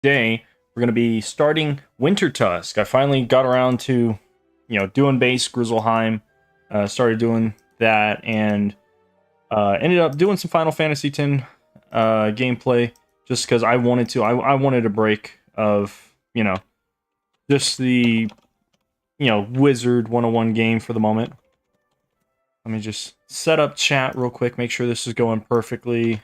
Today we're going to be starting Winter Tusk. I finally got around to, doing base GRIZZLEHEIM. Started doing that and ended up doing some Final Fantasy X gameplay just because I wanted to. I wanted a break of, just the, Wizard101 game for the moment. Let me just set up chat real quick, make sure this is going perfectly.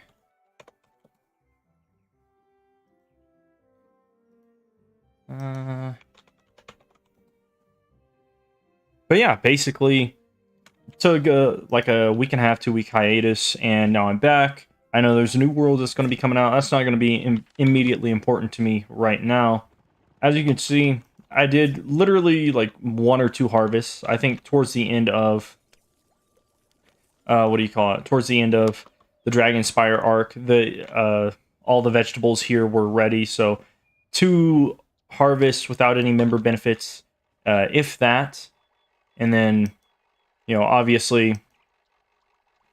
But yeah, basically took like a week and a half, 2 week hiatus, and now I'm back. I know there's a new world that's going to be coming out. That's not going to be immediately important to me right now. As you can see, I did literally like 1 or 2 harvests. I think towards the end of what do you call it? Towards the end of the Dragonspire arc, the all the vegetables here were ready. So 2 harvests without any member benefits, if that. And then, obviously,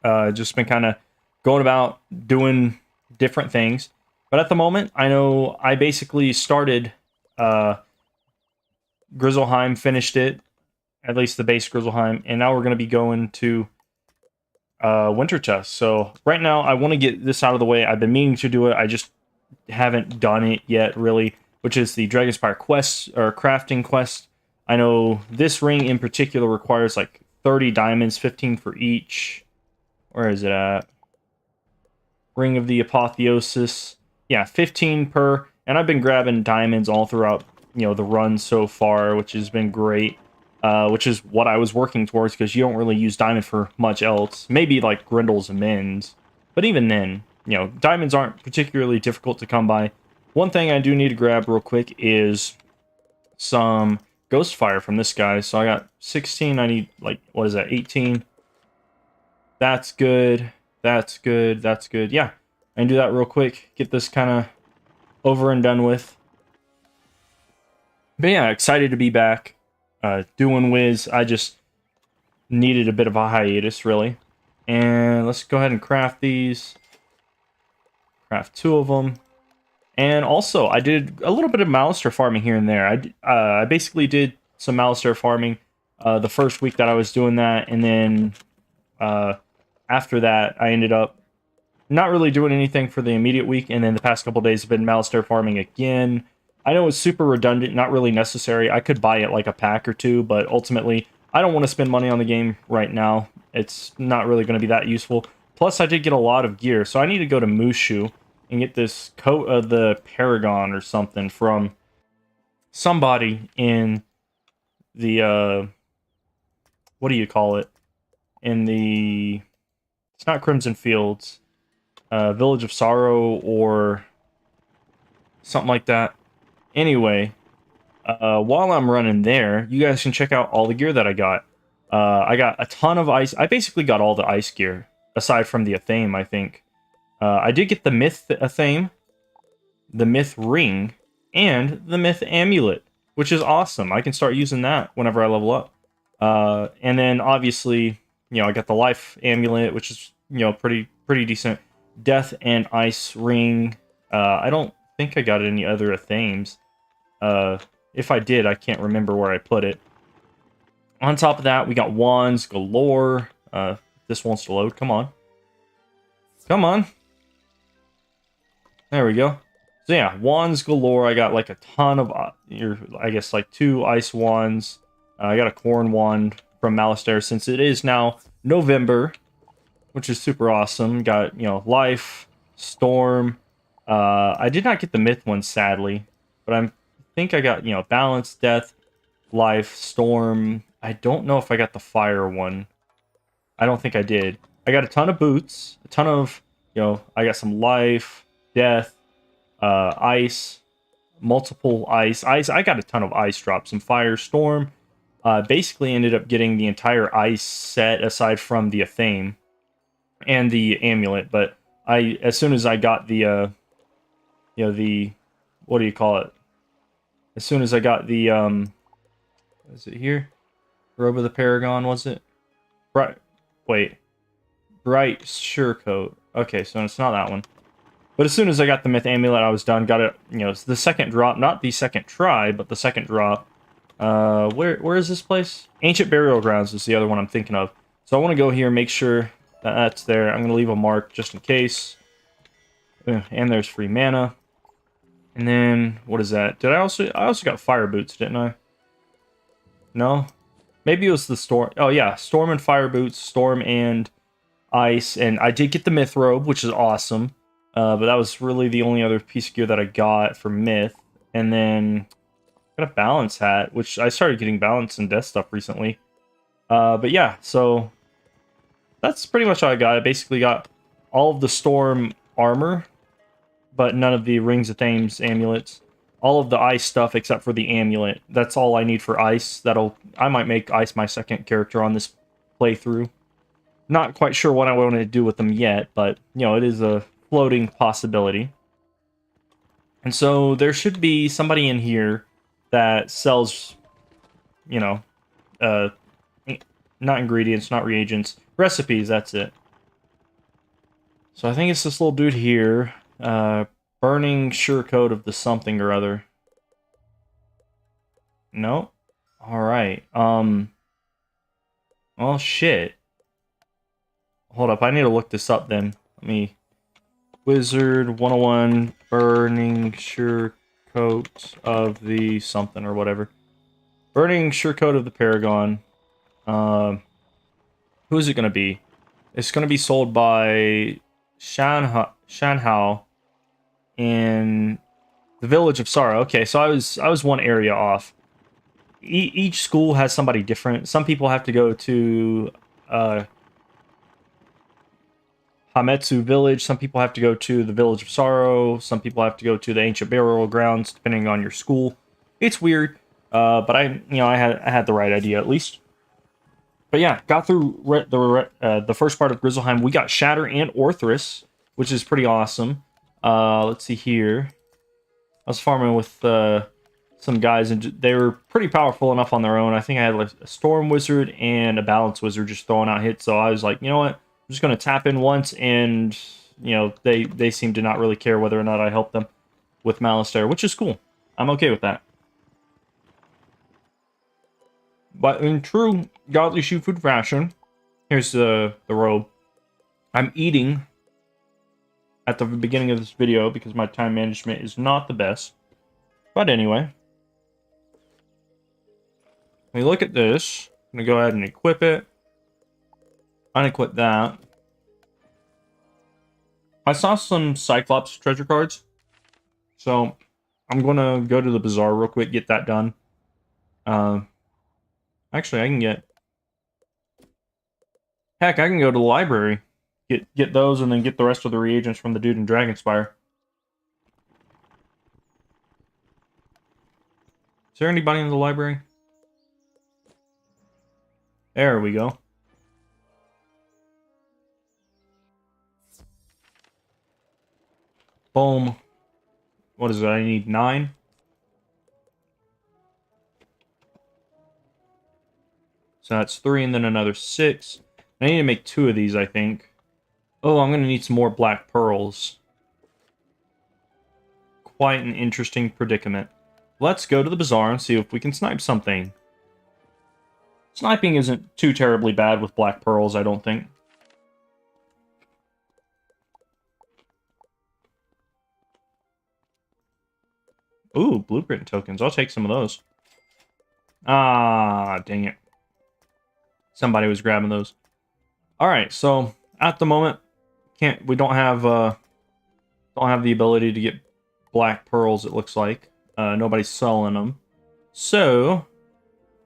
just been kind of going about doing different things. But at the moment, I know I basically started GRIZZLEHEIM, finished it, at least the base GRIZZLEHEIM, and now we're going to be going to Winter Tusk. So right now, I want to get this out of the way. I've been meaning to do it. I just haven't done it yet, really, which is the Dragonspire quest, or crafting quest. I know this ring in particular requires like 30 diamonds, 15 for each. Where is it at? Ring of the Apotheosis. Yeah, 15 per. And I've been grabbing diamonds all throughout, the run so far, which has been great. Which is what I was working towards, because you don't really use diamond for much else. Maybe like Grindle's amends. But even then, diamonds aren't particularly difficult to come by. One thing I do need to grab real quick is some Ghost Fire from this guy. So I got 16. I need, like, what is that, 18? That's good. That's good. That's good. Yeah, I can do that real quick. Get this kind of over and done with. But yeah, excited to be back. Doing Wiz. I just needed a bit of a hiatus, really. And let's go ahead and craft these. Craft 2 of them. And also, I did a little bit of Malister farming here and there. I basically did some Malister farming the first week that I was doing that, and then after that, I ended up not really doing anything for the immediate week, and then the past couple days have been Malister farming again. I know it's super redundant, not really necessary. I could buy it like a pack or 2, but ultimately, I don't want to spend money on the game right now. It's not really going to be that useful. Plus, I did get a lot of gear, so I need to go to Mushu and get this coat of the Paragon or something from somebody in the, what do you call it? In the, it's not Crimson Fields, Village of Sorrow or something like that. Anyway, while I'm running there, you guys can check out all the gear that I got. I got a ton of ice. I basically got all the ice gear, aside from the Athame, I think. I did get the Myth Athame, the Myth Ring, and the Myth Amulet, which is awesome. I can start using that whenever I level up. And then, obviously, I got the Life Amulet, which is, pretty decent. Death and Ice Ring. I don't think I got any other Athames. If I did, I can't remember where I put it. On top of that, we got wands galore. This wants to load. Come on. Come on. There we go. So yeah, wands galore. I got like a ton of, I guess like 2 ice wands. I got a corn wand from Malister since it is now November, which is super awesome. Got, life, storm. I did not get the myth one, sadly, but I think I got, balance, death, life, storm. I don't know if I got the fire one. I don't think I did. I got a ton of boots, a ton of, I got some life, death, ice, multiple ice. I got a ton of ice drops, some fire, storm. Basically ended up getting the entire ice set aside from the Athame and the amulet. But as soon as I got the, the, what do you call it? As soon as I got the, is it here? Robe of the Paragon, was it? Right. Wait. Bright Surecoat. Okay, so it's not that one. But as soon as I got the Myth Amulet, I was done. Got it, you know, it's the second drop, not the second try, but the second drop. Where is this place? Ancient Burial Grounds is the other one I'm thinking of. So I want to go here, make sure that that's there. I'm going to leave a mark just in case. And there's free mana. And then, what is that? I also got fire boots, didn't I? No? Maybe it was the storm. Oh, yeah. Storm and fire boots, storm and ice. And I did get the myth robe, which is awesome. But that was really the only other piece of gear that I got for myth. And then got a balance hat, which I started getting balance and death stuff recently. But yeah, so that's pretty much all I got. I basically got all of the storm armor, but none of the Rings of Thames amulets. All of the ice stuff except for the amulet. That's all I need for ice. I might make ice my second character on this playthrough. Not quite sure what I want to do with them yet, but you know, it is a floating possibility. And so there should be somebody in here that sells, you know, not ingredients, not reagents, recipes, that's it. So I think it's this little dude here. Burning Surecoat of the something or other. No? Alright. Well, shit. Hold up, I need to look this up then. Let me... Wizard101 Burning Surecoat of the something or whatever. Burning Surecoat of the Paragon. Who is it going to be? It's going to be sold by Shanhao in the Village of Sorrow. Okay, so I was one area off. Each school has somebody different. Some people have to go to Hametsu Village. Some people have to go to the Village of Sorrow. Some people have to go to the Ancient Burial Grounds, depending on your school. It's weird, but I had the right idea at least. But yeah, got through the first part of GRIZZLEHEIM. We got Shatter and Orthrus, which is pretty awesome. Let's see here. I was farming with some guys, and they were pretty powerful enough on their own. I think I had like a Storm Wizard and a Balance Wizard just throwing out hits. So I was like, you know what? I'm just going to tap in once, and you know they seem to not really care whether or not I help them with Malistaire, which is cool. I'm okay with that. But in true godly Shifu fashion, here's the robe. I'm eating at the beginning of this video because my time management is not the best. But anyway, when you look at this, I'm going to go ahead and equip it. Unequip that. I saw some Cyclops treasure cards, so I'm going to go to the bazaar real quick, get that done. Actually, I can get... Heck, I can go to the library. Get those and then get the rest of the reagents from the dude in Dragonspire. Is there anybody in the library? There we go. Boom. What is it? I need 9. So that's 3 and then another 6. I need to make 2 of these, I think. Oh, I'm going to need some more black pearls. Quite an interesting predicament. Let's go to the bazaar and see if we can snipe something. Sniping isn't too terribly bad with black pearls, I don't think. Ooh, blueprint tokens. I'll take some of those. Ah, dang it. Somebody was grabbing those. Alright, so at the moment, we don't have the ability to get black pearls, it looks like. Nobody's selling them. So,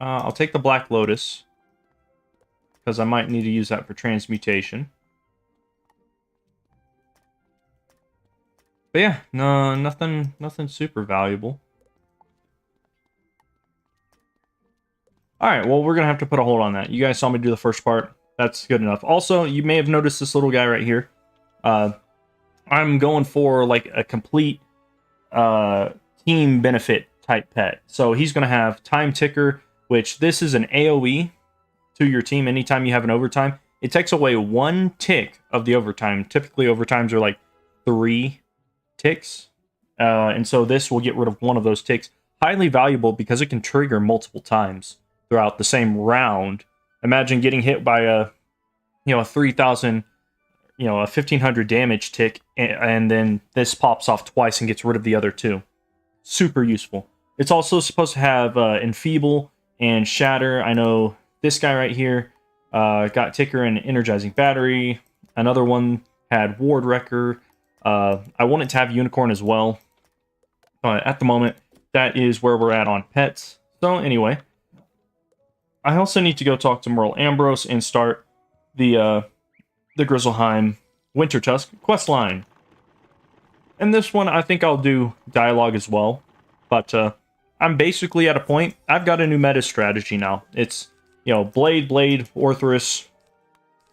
I'll take the Black Lotus, because I might need to use that for transmutation. But yeah, no, nothing super valuable. Alright, well, we're going to have to put a hold on that. You guys saw me do the first part. That's good enough. Also, you may have noticed this little guy right here. I'm going for, like, a complete team benefit type pet. So he's going to have Time Ticker, which this is an AoE to your team anytime you have an overtime. It takes away 1 tick of the overtime. Typically, overtimes are, like, 3 ticks. And so this will get rid of one of those ticks. Highly valuable because it can trigger multiple times throughout the same round. Imagine getting hit by a 3,000, a 1,500 damage tick, and then this pops off twice and gets rid of the other two. Super useful. It's also supposed to have Enfeeble and Shatter. I know this guy right here got Ticker and Energizing Battery. Another one had Ward Wrecker. I want it to have Unicorn as well. At the moment, that is where we're at on pets. So anyway, I also need to go talk to Merle Ambrose and start the GRIZZLEHEIM Winter Tusk quest line. And this one, I think I'll do dialogue as well. But I'm basically at a point, I've got a new meta strategy now. It's, Blade, Orthrus,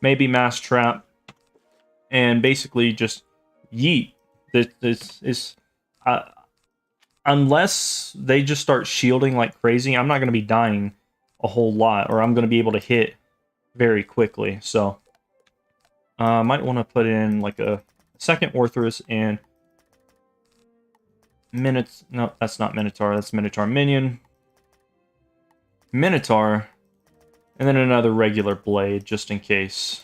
maybe Mass Trap, and basically just yeet. Unless they just start shielding like crazy, I'm not going to be dying a whole lot, or I'm going to be able to hit very quickly. So, I might want to put in like a second Orthrus and no, that's not Minotaur, that's Minotaur Minion. Minotaur, and then another regular Blade, just in case.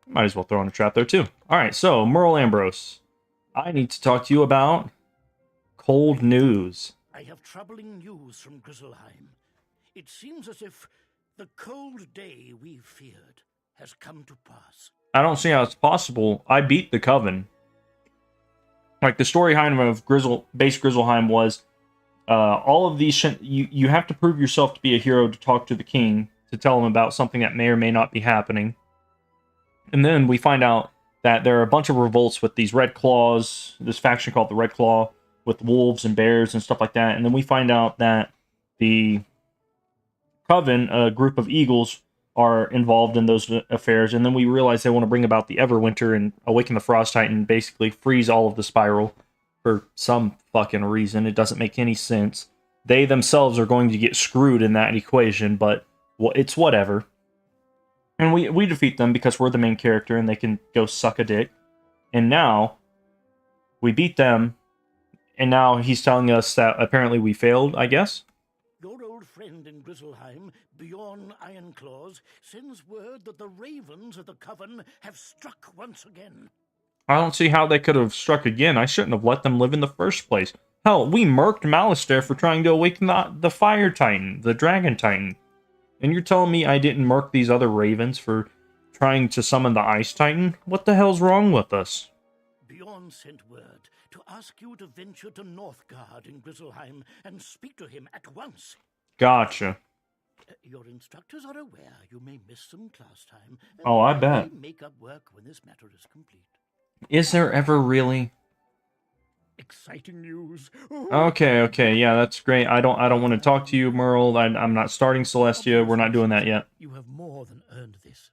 Might as well throw in a trap there, too. Alright, so, Merle Ambrose. I need to talk to you about cold news. I have troubling news from GRIZZLEHEIM. It seems as if the cold day we feared has come to pass. I don't see how it's possible. I beat the Coven. Like, the storyline of base GRIZZLEHEIM was, all of these... You have to prove yourself to be a hero to talk to the king, to tell him about something that may or may not be happening. And then we find out that there are a bunch of revolts with these Red Claws, this faction called the Red Claw, with wolves and bears and stuff like that. And then we find out that the Coven, a group of eagles, are involved in those affairs. And then we realize they want to bring about the Everwinter and awaken the Frost Titan, basically freeze all of the Spiral for some fucking reason. It doesn't make any sense. They themselves are going to get screwed in that equation, but it's whatever. And we defeat them because we're the main character and they can go suck a dick. And now we beat them. And now he's telling us that apparently we failed, I guess. Your old friend in GRIZZLEHEIM, Bjorn Ironclaws, sends word that the ravens of the Coven have struck once again. I don't see how they could have struck again. I shouldn't have let them live in the first place. Hell, we murked Malistaire for trying to awaken the Fire Titan, the Dragon Titan. And you're telling me I didn't murk these other ravens for trying to summon the Ice Titan? What the hell's wrong with us? Bjorn sent word to ask you to venture to Northgard in GRIZZLEHEIM and speak to him at once. Gotcha. Your instructors are aware you may miss some class time. Oh, I bet. Make up work when this matter is complete. Is there ever really? Exciting news. Okay, yeah, that's great. I don't want to talk to you, Merle. I'm not starting Celestia. We're not doing that yet. You have more than earned this.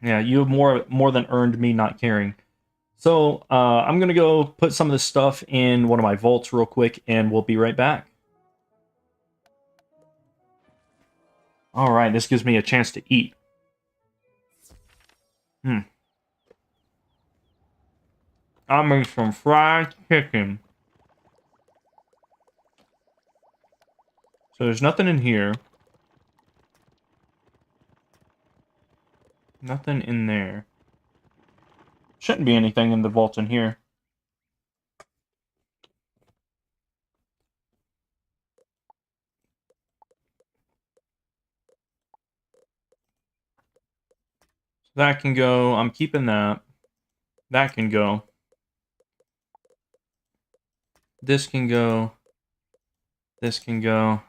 Yeah, you have more than earned me not caring. So, I'm gonna go put some of this stuff in one of my vaults real quick, and we'll be right back. Alright, this gives me a chance to eat. I'm making some fried chicken. So there's nothing in here. Nothing in there. Shouldn't be anything in the vault in here. So that can go. I'm keeping that. That can go. This can go. This can go.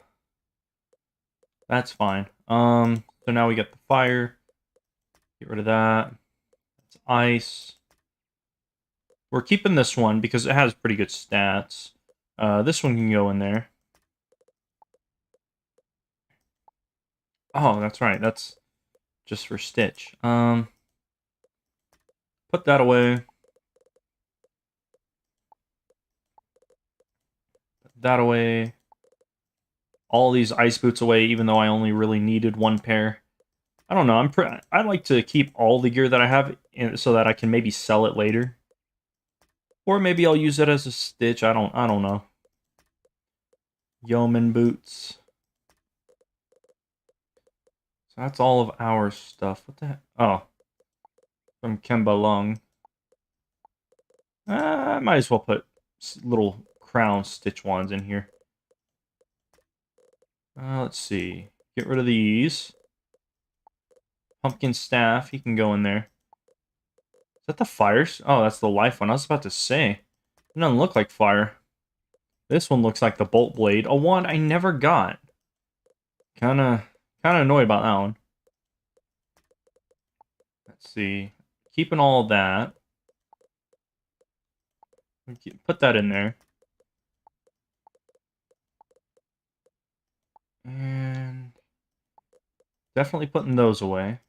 That's fine. So now we get the fire. Get rid of that. That's ice. We're keeping this one because it has pretty good stats. This one can go in there. Oh, that's right. That's just for Stitch. Put that away. Put that away. All these ice boots away, even though I only really needed one pair. I don't know. I like to keep all the gear that I have so that I can maybe sell it later. Or maybe I'll use it as a stitch. I don't know. Yeoman boots. So that's all of our stuff. What the heck? Oh. From Kemba Lung. I might as well put little crown stitch wands in here. Let's see. Get rid of these. Pumpkin staff, he can go in there. Is that the fires? Oh, that's the life one. I was about to say. It doesn't look like fire. This one looks like the bolt blade. A wand I never got. Kinda annoyed about that one. Let's see. Keeping all of that. Put that in there. And definitely putting those away.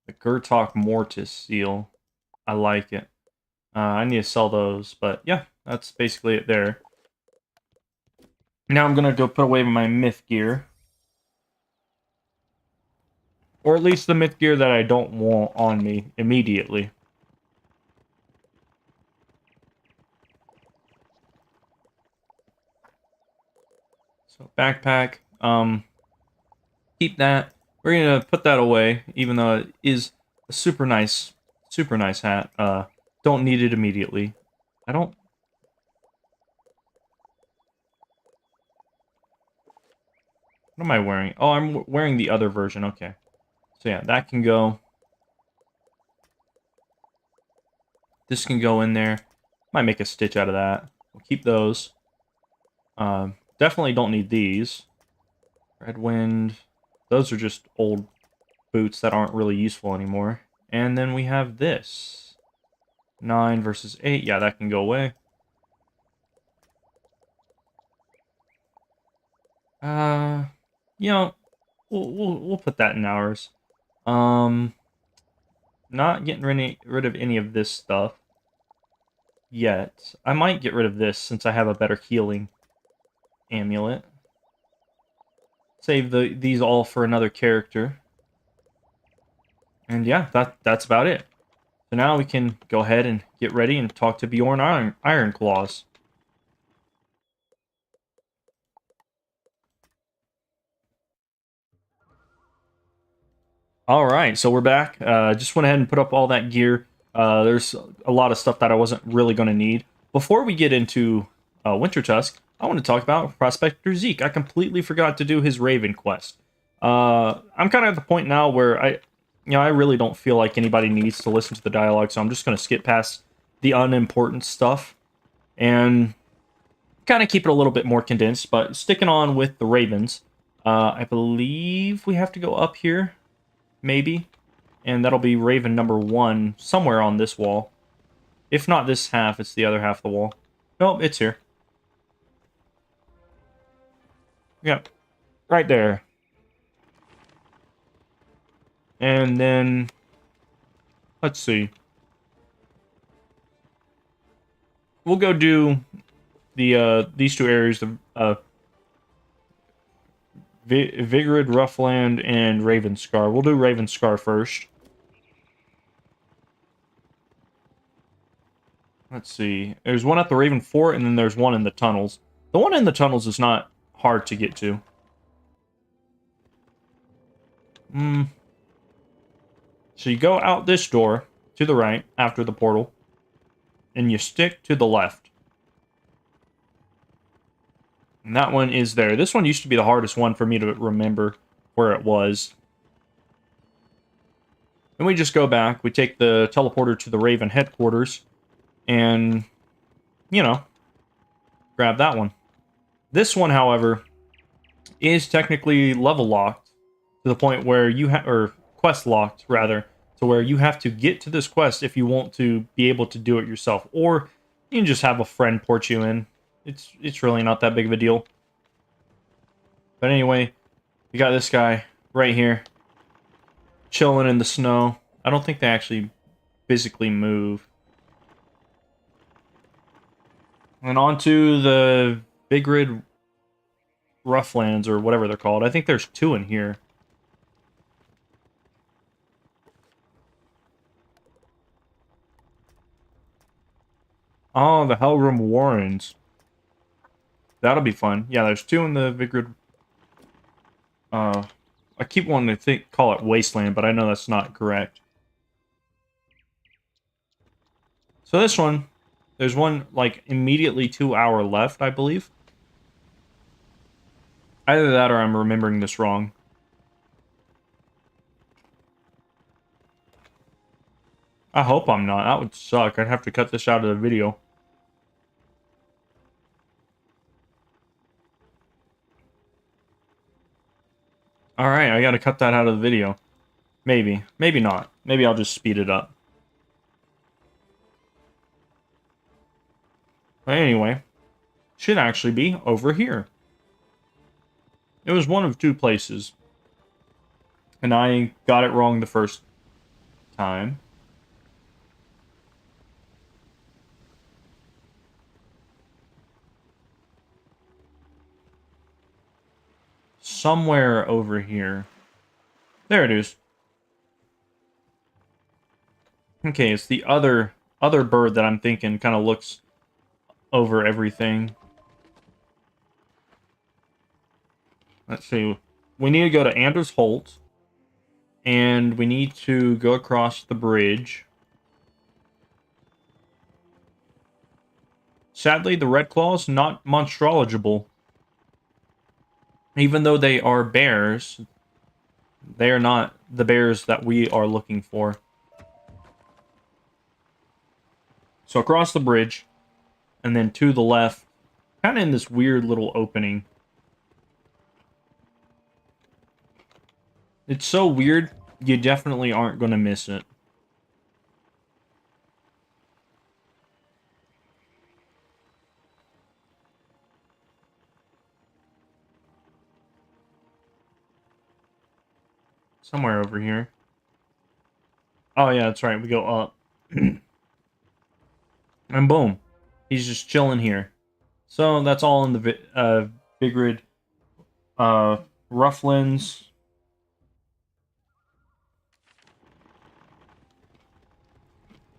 The Gertok Mortis seal. I like it. I need to sell those, but yeah, that's basically it there. Now I'm gonna go put away my myth gear. Or at least the myth gear that I don't want on me immediately. So backpack, keep that. We're gonna put that away, even though it is a super nice hat. Don't need it immediately. I don't. What am I wearing? Oh, I'm wearing the other version. Okay. So yeah, that can go. This can go in there. Might make a stitch out of that. We'll keep those. Definitely don't need these. Red Wind. Those are just old boots that aren't really useful anymore. And then we have this. 9 versus 8. Yeah, that can go away. You know, we'll put that in ours. Not getting rid of any of this stuff yet. I might get rid of this since I have a better healing amulet. Save these all for another character. And yeah, that's about it. So now we can go ahead and get ready and talk to Bjorn Ironclaws. All right, so we're back. Just went ahead and put up all that gear. There's a lot of stuff that I wasn't really going to need. Before we get into Winter Tusk, I want to talk about Prospector Zeke. I completely forgot to do his Raven quest. I'm kind of at the point now where I really don't feel like anybody needs to listen to the dialogue, so I'm just going to skip past the unimportant stuff and kind of keep it a little bit more condensed. But sticking on with the Ravens, I believe we have to go up here. Maybe, and that'll be Raven number 1 somewhere on this wall. If not this half, it's the other half of the wall. Nope, it's here. Yep, right there. And then, let's see. We'll go do the these two areas, the Vigrid, Roughland, and Ravenscar. We'll do Ravenscar first. Let's see. There's one at the Raven Fort, and then there's one in the tunnels. The one in the tunnels is not hard to get to. So you go out this door to the right after the portal, and you stick to the left. And that one is there. This one used to be the hardest one for me to remember where it was. Then we just go back. We take the teleporter to the Raven headquarters, and, you know, grab that one. This one, however, is technically level locked to the point where you have, or quest locked rather, to where you have to get to this quest if you want to be able to do it yourself, or you can just have a friend port you in. It's really not that big of a deal. But anyway, we got this guy right here, chilling in the snow. I don't think they actually physically move. And on to the Vigrid Roughlands, or whatever they're called. I think there's 2 in here. Oh, the Helgrim Warrens. That'll be fun. Yeah, there's 2 in the Vigrid. I keep wanting to call it Wasteland, but I know that's not correct. So this one, there's one, like, immediately 2 hour left, I believe. Either that or I'm remembering this wrong. I hope I'm not. That would suck. I'd have to cut this out of the video. Alright, I gotta cut that out of the video. Maybe. Maybe not. Maybe I'll just speed it up. But anyway, should actually be over here. It was one of 2 places. And I got it wrong the first time. Somewhere over here. There it is. Okay, it's the other bird that I'm thinking kind of looks over everything. Let's see. We need to go to Anders Holt. And we need to go across the bridge. Sadly, the Red Claws not monstrologible. Even though they are bears, they are not the bears that we are looking for. So across the bridge, and then to the left, kind of in this weird little opening. It's so weird, you definitely aren't going to miss it. Somewhere over here. Oh yeah, that's right, we go up. And boom. He's just chilling here. So that's all in the Vigrid Rufflands.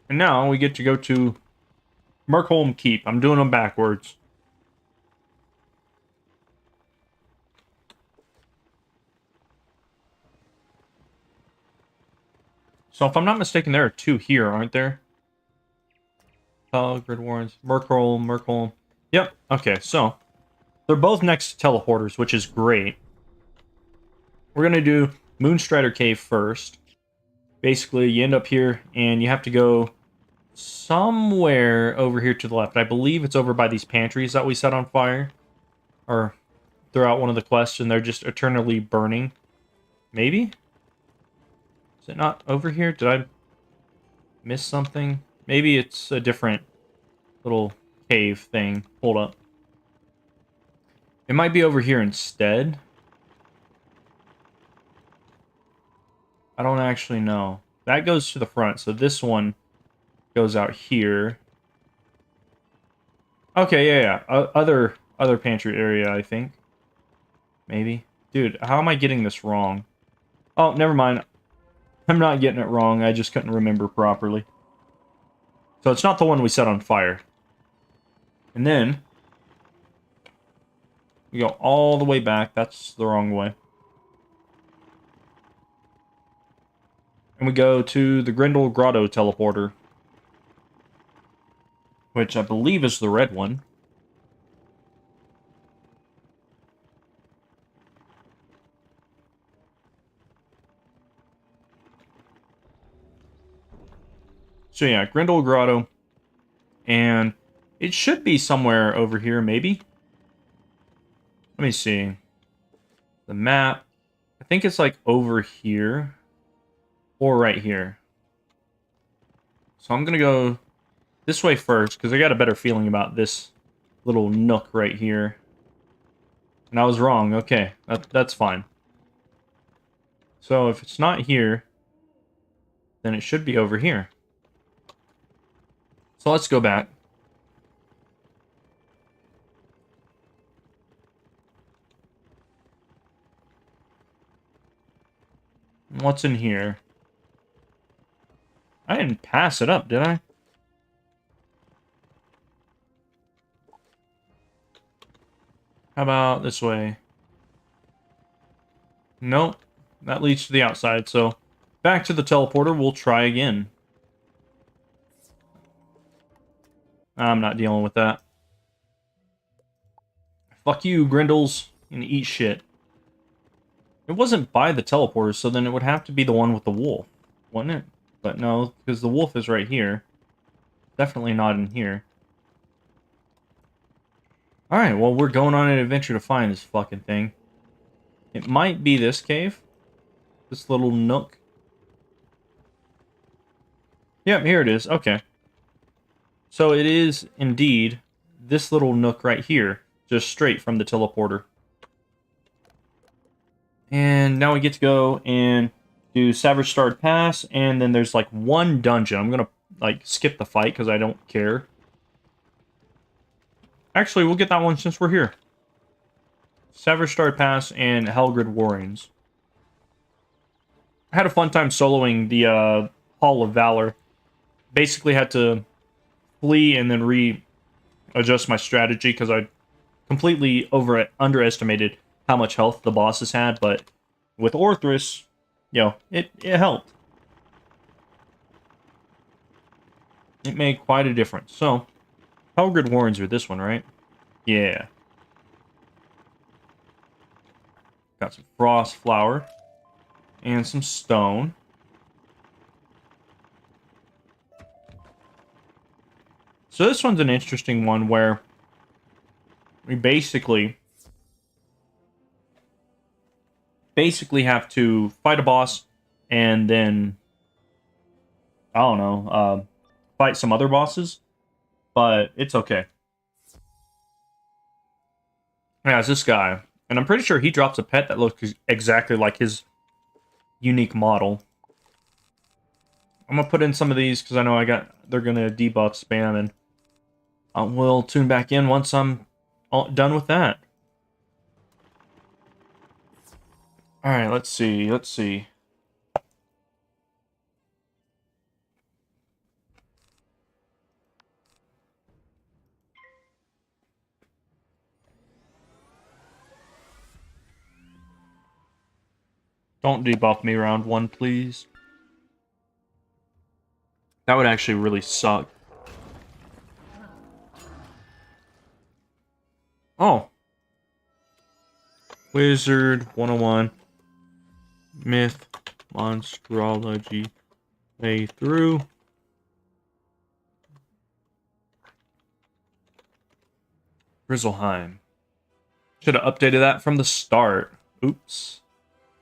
And now we get to go to Merkholm Keep. I'm doing them backwards. So if I'm not mistaken, there are 2 here, aren't there? Grid Warrens. Merkholm. Yep. Okay, so they're both next to teleporters, which is great. We're going to do Moonstrider Cave first. Basically, you end up here, and you have to go somewhere over here to the left. I believe it's over by these pantries that we set on fire. Or throughout one of the quests, and they're just eternally burning. Maybe? Is it not over here? Did I miss something? Maybe it's a different little cave thing. Hold up. It might be over here instead. I don't actually know. That goes to the front, so this one goes out here. Okay, yeah. Other pantry area, I think. Maybe. Dude, how am I getting this wrong? Oh, never mind. I'm not getting it wrong. I just couldn't remember properly. So it's not the one we set on fire. And then we go all the way back. That's the wrong way. And we go to the Grindel Grotto teleporter. Which I believe is the red one. So yeah, Grindel Grotto. And it should be somewhere over here, maybe. Let me see. The map. I think it's like over here. Or right here. So I'm going to go this way first, because I got a better feeling about this little nook right here. And I was wrong. Okay, that's fine. So if it's not here, then it should be over here. So let's go back. What's in here? I didn't pass it up, did I? How about this way? Nope. That leads to the outside, so back to the teleporter. We'll try again. I'm not dealing with that. Fuck you, Grindles, and eat shit. It wasn't by the teleporter, so then it would have to be the one with the wolf, wouldn't it? But no, because the wolf is right here. Definitely not in here. Alright, well, we're going on an adventure to find this fucking thing. It might be this cave. This little nook. Yep, here it is. Okay. So it is, indeed, this little nook right here. Just straight from the teleporter. And now we get to go and do Savage Starred Pass, and then there's like one dungeon. I'm gonna like skip the fight because I don't care. Actually, we'll get that one since we're here. Savage Starred Pass and Helgrid Warrens. I had a fun time soloing the Hall of Valor. Basically had to flee and then readjust my strategy because I completely underestimated how much health the bosses had, but with Orthrus, you know, it helped. It made quite a difference. So, Helgrid Warrens are this one, right? Yeah. Got some frost flower. And some stone. So this one's an interesting one where we basically have to fight a boss and then, I don't know, fight some other bosses, but it's okay. Yeah, it's this guy, and I'm pretty sure he drops a pet that looks exactly like his unique model. I'm gonna put in some of these because I know they're gonna debuff spam, and we'll tune back in once I'm done with that. Alright, let's see. Don't debuff me round 1, please. That would actually really suck. Oh. Wizard101. Myth. Monstrology. Playthrough. GRIZZLEHEIM. Should have updated that from the start. Oops.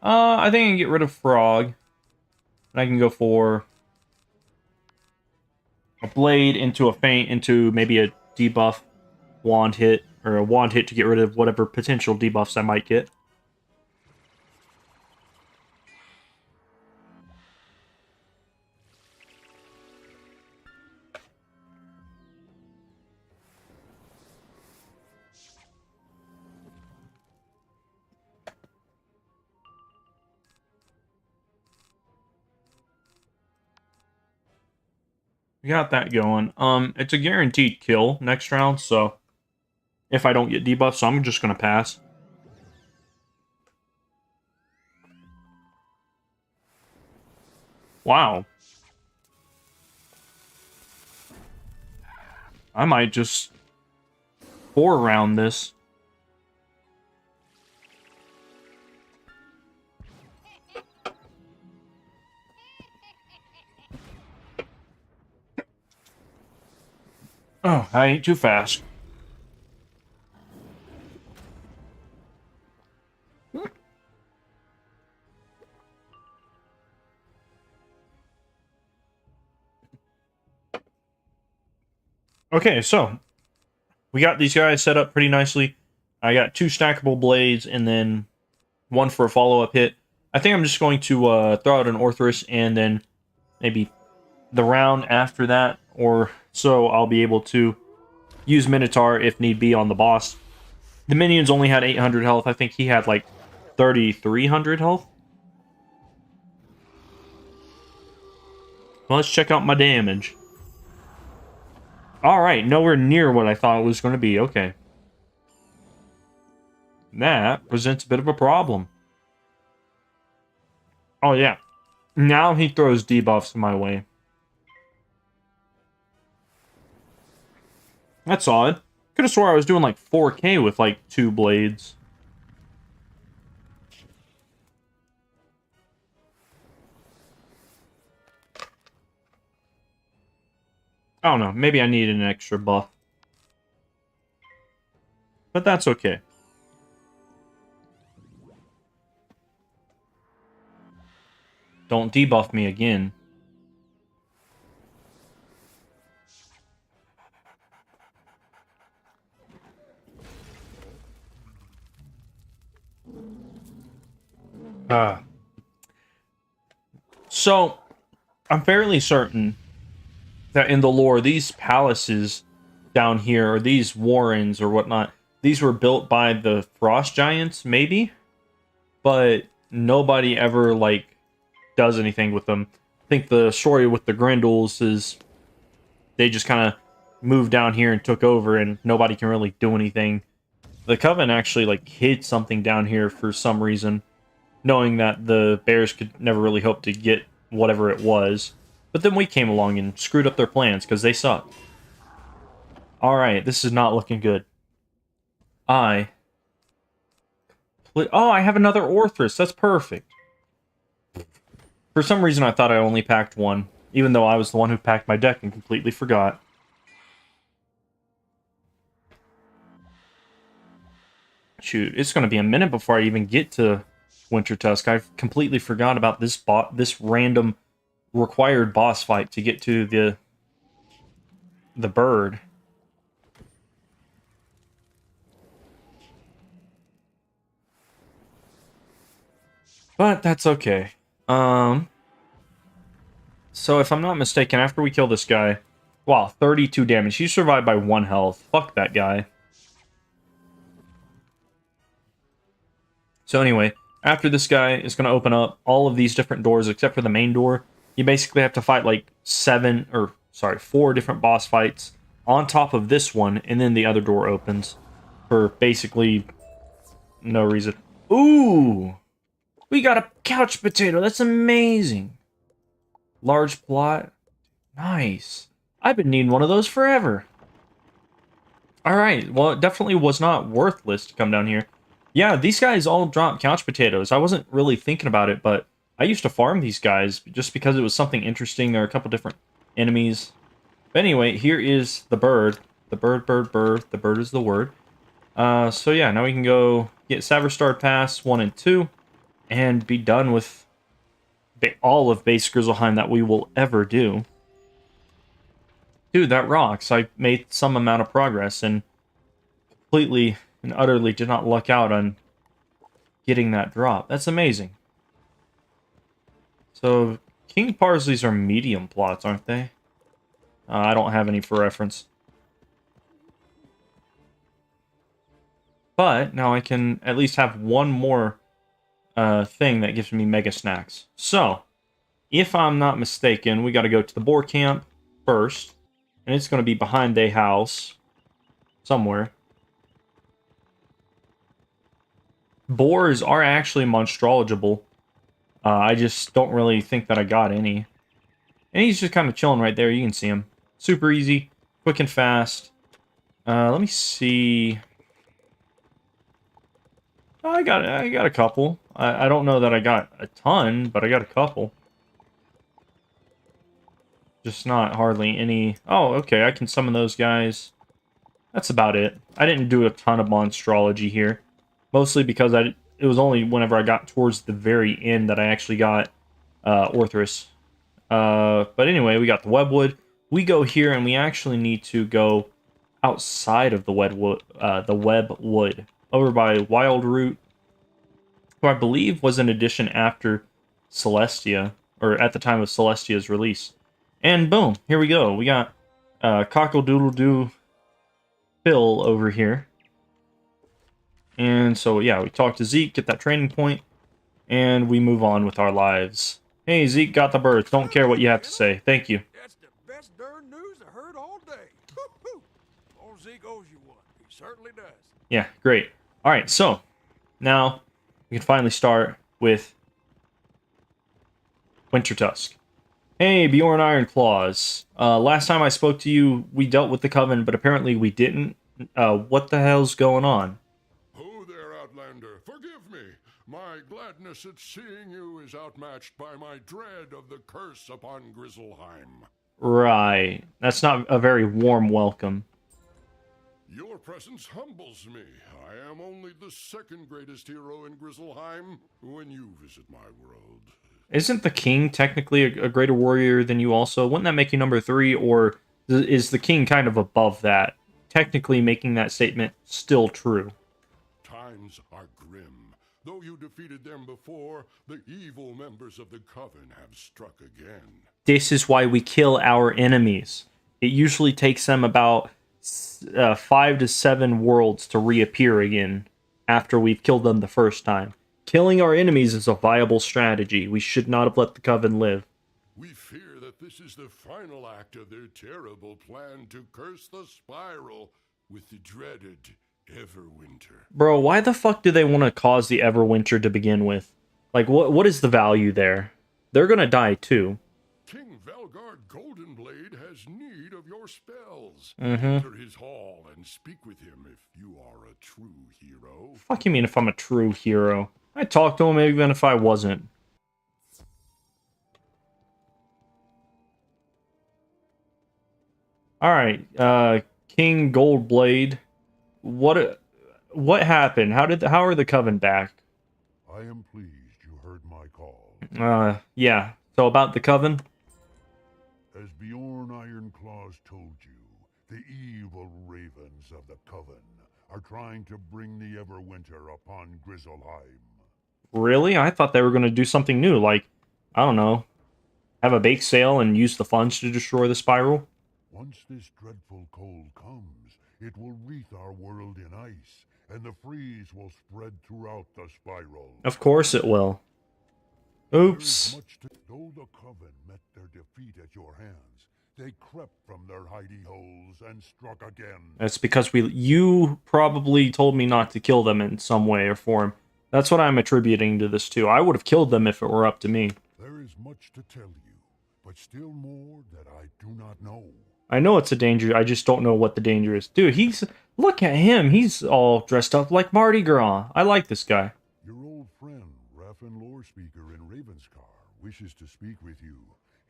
I think I can get rid of Frog. And I can go for a Blade into a Feint into maybe a debuff wand hit, or a wand hit to get rid of whatever potential debuffs I might get. We got that going. It's a guaranteed kill next round, so if I don't get debuffed, so I'm just gonna pass. Wow. I might just 4-round this. Oh, I ain't too fast. Okay, so we got these guys set up pretty nicely. I got 2 stackable blades and then 1 for a follow-up hit. I think I'm just going to throw out an Orthrus and then maybe the round after that, or so I'll be able to use Minotaur if need be on the boss. The minions only had 800 health. I think he had like 3,300 health. Well, let's check out my damage. Alright, nowhere near what I thought it was going to be. Okay. that presents a bit of a problem. Oh, yeah. Now he throws debuffs my way. That's odd. Could have swore I was doing like 4K with like 2 blades. I don't know. Maybe I needed an extra buff. But that's okay. Don't debuff me again. So, I'm fairly certain that in the lore, these palaces down here, or these warrens or whatnot, these were built by the frost giants, maybe? But nobody ever, like, does anything with them. I think the story with the Grendels is they just kind of moved down here and took over, and nobody can really do anything. The Coven actually, like, hid something down here for some reason, knowing that the bears could never really hope to get whatever it was. But then we came along and screwed up their plans, because they suck. Alright, this is not looking good. Oh, I have another Orthrus. That's perfect. For some reason, I thought I only packed one, even though I was the one who packed my deck and completely forgot. Shoot, it's going to be a minute before I even get to Winter Tusk. I've completely forgot about this random required boss fight to get to the bird. But that's okay. So if I'm not mistaken, after we kill this guy, wow, 32 damage. He survived by 1 health. Fuck that guy. So anyway, after this guy is going to open up all of these different doors except for the main door. You basically have to fight like 4 different boss fights on top of this one, and then the other door opens for basically no reason. Ooh! We got a couch potato. That's amazing. Large plot. Nice. I've been needing one of those forever. Alright, well, it definitely was not worthless to come down here. Yeah, these guys all drop couch potatoes. I wasn't really thinking about it, but I used to farm these guys just because it was something interesting. There are a couple different enemies. But anyway, here is the bird. The bird. The bird is the word. So yeah, now we can go get Saverstar Pass 1 and 2 and be done with all of base GRIZZLEHEIM that we will ever do. Dude, that rocks. I made some amount of progress and completely and utterly did not luck out on getting that drop. That's amazing. So, King Parsleys are medium plots, aren't they? I don't have any for reference. But now I can at least have one more thing that gives me mega snacks. So, if I'm not mistaken, we got to go to the boar camp first. And it's going to be behind a house somewhere. Boars are actually monstrologible. I just don't really think that I got any. And he's just kind of chilling right there. You can see him. Super easy, quick and fast. Let me see. I got a couple. I don't know that I got a ton, but I got a couple. Just not hardly any. Oh, okay, I can summon those guys. That's about it. I didn't do a ton of Monstrology here. Mostly because it was only whenever I got towards the very end that I actually got Orthrus. But anyway, we got the Webwood. We go here and we actually need to go outside of the Webwood. Over by Wild Root, who I believe was an addition after Celestia, or at the time of Celestia's release. And boom, here we go. We got Cockle-Doodle-Doo Phil over here. And so, yeah, we talk to Zeke, get that training point, and we move on with our lives. Hey, Zeke got the birds. Don't care what you have to say. Thank you. That's the best darn news I heard all day. Old Zeke owes you one. He certainly does. Yeah, great. All right, so Now, we can finally start with Winter Tusk. Hey, Bjorn Ironclaws. Last time I spoke to you, we dealt with the Coven, but apparently we didn't. What the hell's going on? Oh there, Outlander. Forgive me. My gladness at seeing you is outmatched by my dread of the curse upon GRIZZLEHEIM. Right. That's not a very warm welcome. Your presence humbles me. I am only the second greatest hero in GRIZZLEHEIM when you visit my world. Isn't the king technically a greater warrior than you also? Wouldn't that make you number 3, or is the king kind of above that? Technically making that statement still true. Times are grim. Though you defeated them before, the evil members of the Coven have struck again. This is why we kill our enemies. It usually takes them about 5 to 7 worlds to reappear again after we've killed them the first time. Killing our enemies is a viable strategy. We should not have let the Coven live. We fear that this is the final act of their terrible plan to curse the Spiral with the dreaded Everwinter. Bro, why the fuck do they want to cause the Everwinter to begin with? Like, what is the value there? They're gonna die too. King Velgard Goldenblade has need of your spells. Mm-hmm. Enter his hall and speak with him if you are a true hero. Fuck you mean if I'm a true hero? I talk to him even if I wasn't. Alright, King Goldblade. What happened? How are the Coven back? I am pleased you heard my call. Yeah. So about the Coven? As Bjorn Ironclaws told you, the evil ravens of the Coven are trying to bring the Everwinter upon GRIZZLEHEIM. Really? I thought they were going to do something new, like, I don't know, have a bake sale and use the funds to destroy the Spiral? Once this dreadful cold comes, it will wreath our world in ice, and the freeze will spread throughout the Spiral. Of course it will. Oops. Though the Coven met their defeat at your hands, they crept from their hidey holes and struck again. That's because you probably told me not to kill them in some way or form. That's what I'm attributing to this too. I would have killed them if it were up to me. There is much to tell you, but still more that I do not know. I know it's a danger, I just don't know what the danger is. Dude, look at him, he's all dressed up like Mardi Gras. I like this guy. Your old friend, Raffin Lorespeaker in Ravenscar, wishes to speak with you.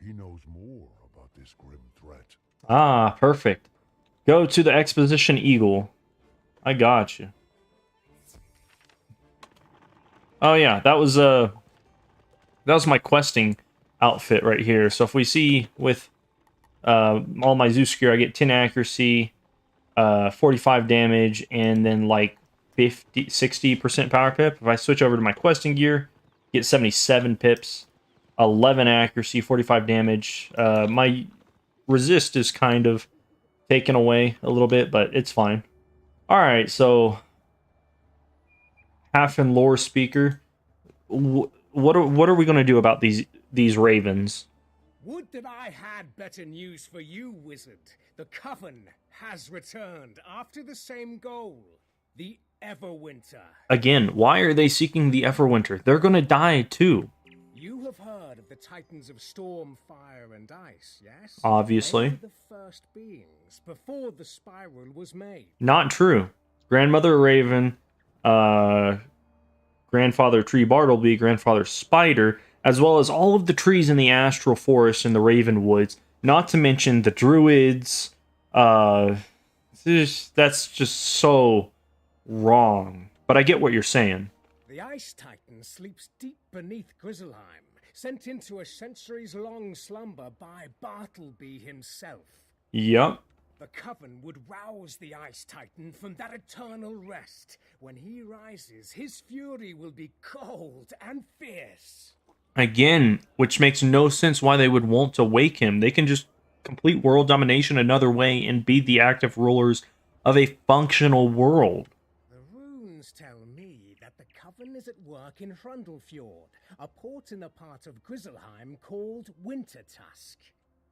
He knows more about this grim threat. Ah, perfect. Go to the Exposition Eagle. I got you. Oh yeah, that was my questing outfit right here. So if we see with all my Zeus gear, I get 10 accuracy, 45 damage, and then like 60% power pip. If I switch over to my questing gear, get 77 pips, 11 accuracy, 45 damage. My resist is kind of taken away a little bit, but it's fine. All right, so half in lore speaker. What are we gonna do about these ravens? Would that I had better news for you, Wizard. The Coven has returned after the same goal, the Everwinter. Again, why are they seeking the Everwinter? They're gonna die too. You have heard of the Titans of Storm, Fire, and Ice, yes? Obviously. They were the first beings before the Spiral was made. Not true. Grandmother Raven, Grandfather Tree Bartleby, Grandfather Spider, as well as all of the trees in the Astral Forest and the Raven Woods, not to mention the Druids. That's just so wrong. But I get what you're saying. The Ice Titan sleeps deep beneath GRIZZLEHEIM, sent into a centuries-long slumber by Bartleby himself. Yup. The Coven would rouse the Ice Titan from that eternal rest. When he rises, his fury will be cold and fierce. Again, which makes no sense why they would want to wake him. They can just complete world domination another way and be the active rulers of a functional world. The runes tell me that the Coven is at work in Hrundlefjord, a port in the part of GRIZZLEHEIM called Wintertusk.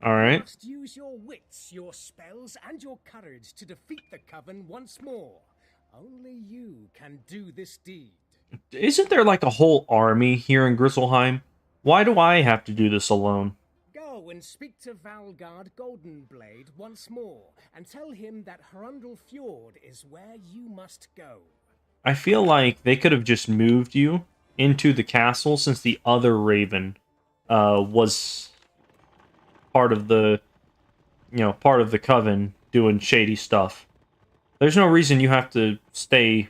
Alright. You must use your wits, your spells, and your courage to defeat the Coven once more. Only you can do this deed. Isn't there like a whole army here in Grizzleheim? Why do I have to do this alone? Go and speak to Valgard Goldenblade once more, and tell him that Hrundel Fjord is where you must go. I feel like they could have just moved you into the castle since the other Raven was part of the, part of the Coven doing shady stuff. There's no reason you have to stay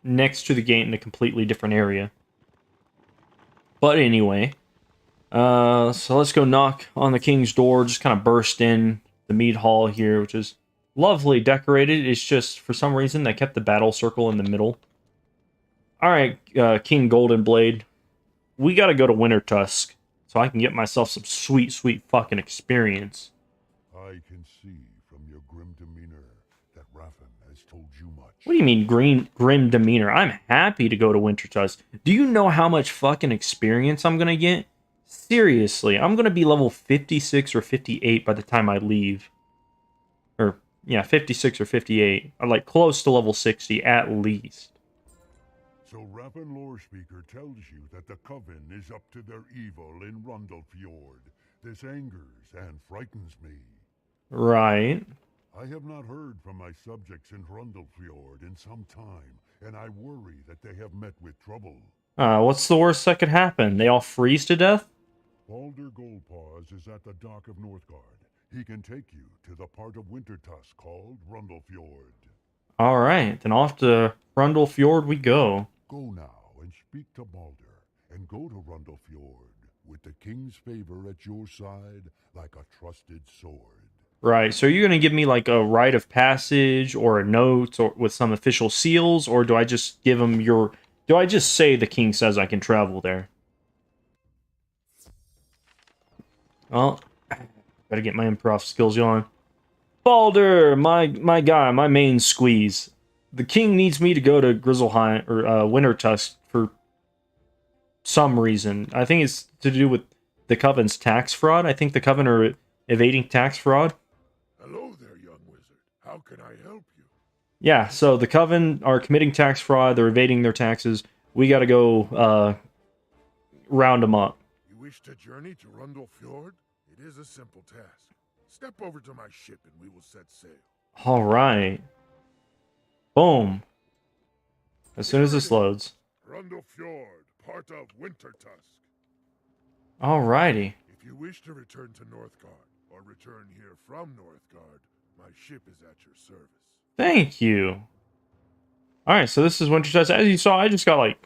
next to the gate in a completely different area. But anyway, so let's go knock on the king's door, just kind of burst in the mead hall here, which is lovely decorated. It's just, for some reason, they kept the battle circle in the middle. Alright, King Goldenblade, we gotta go to Wintertusk, so I can get myself some sweet, sweet fucking experience. I can see from your grim demeanor that Raffen has told you much. What do you mean, grim demeanor? I'm happy to go to Wintertusk. Do you know how much fucking experience I'm gonna get? Seriously, I'm gonna be level 56 or 58 by the time I leave. Or, yeah, 56 or 58. I'm like close to level 60 at least. So Raffen Lorespeaker tells you that the Coven is up to their evil in Hrundelfjord. This angers and frightens me. Right. I have not heard from my subjects in Hrundelfjord in some time, and I worry that they have met with trouble. What's the worst that could happen? They all freeze to death? Balder Goldpaws is at the dock of Northgard. He can take you to the part of Wintertusk called Hrundelfjord. Alright, then off to Hrundelfjord we go. Go now and speak to Balder, and go to Hrundelfjord with the king's favor at your side like a trusted sword. Right, so you're going to give me like a rite of passage or a note or with some official seals, or do I just give him your... Do I just say the king says I can travel there? Well, gotta get my improv skills on. Balder, my guy, my main squeeze. The king needs me to go to Grizzleheim, or Wintertusk, for some reason. I think it's to do with the Coven's tax fraud. I think the Coven are evading tax fraud. Hello there, young wizard. How can I help you? Yeah, so the Coven are committing tax fraud. They're evading their taxes. We gotta go round them up. You wish to journey to Hrundelfjord? It is a simple task. Step over to my ship and we will set sail. All right. Boom. As soon as this loads. Hrundelfjord, part of Wintertusk. Alrighty. If you wish to return to Northgard, or return here from Northgard, my ship is at your service. Thank you. Alright, so this is Wintertusk. As you saw, I just got like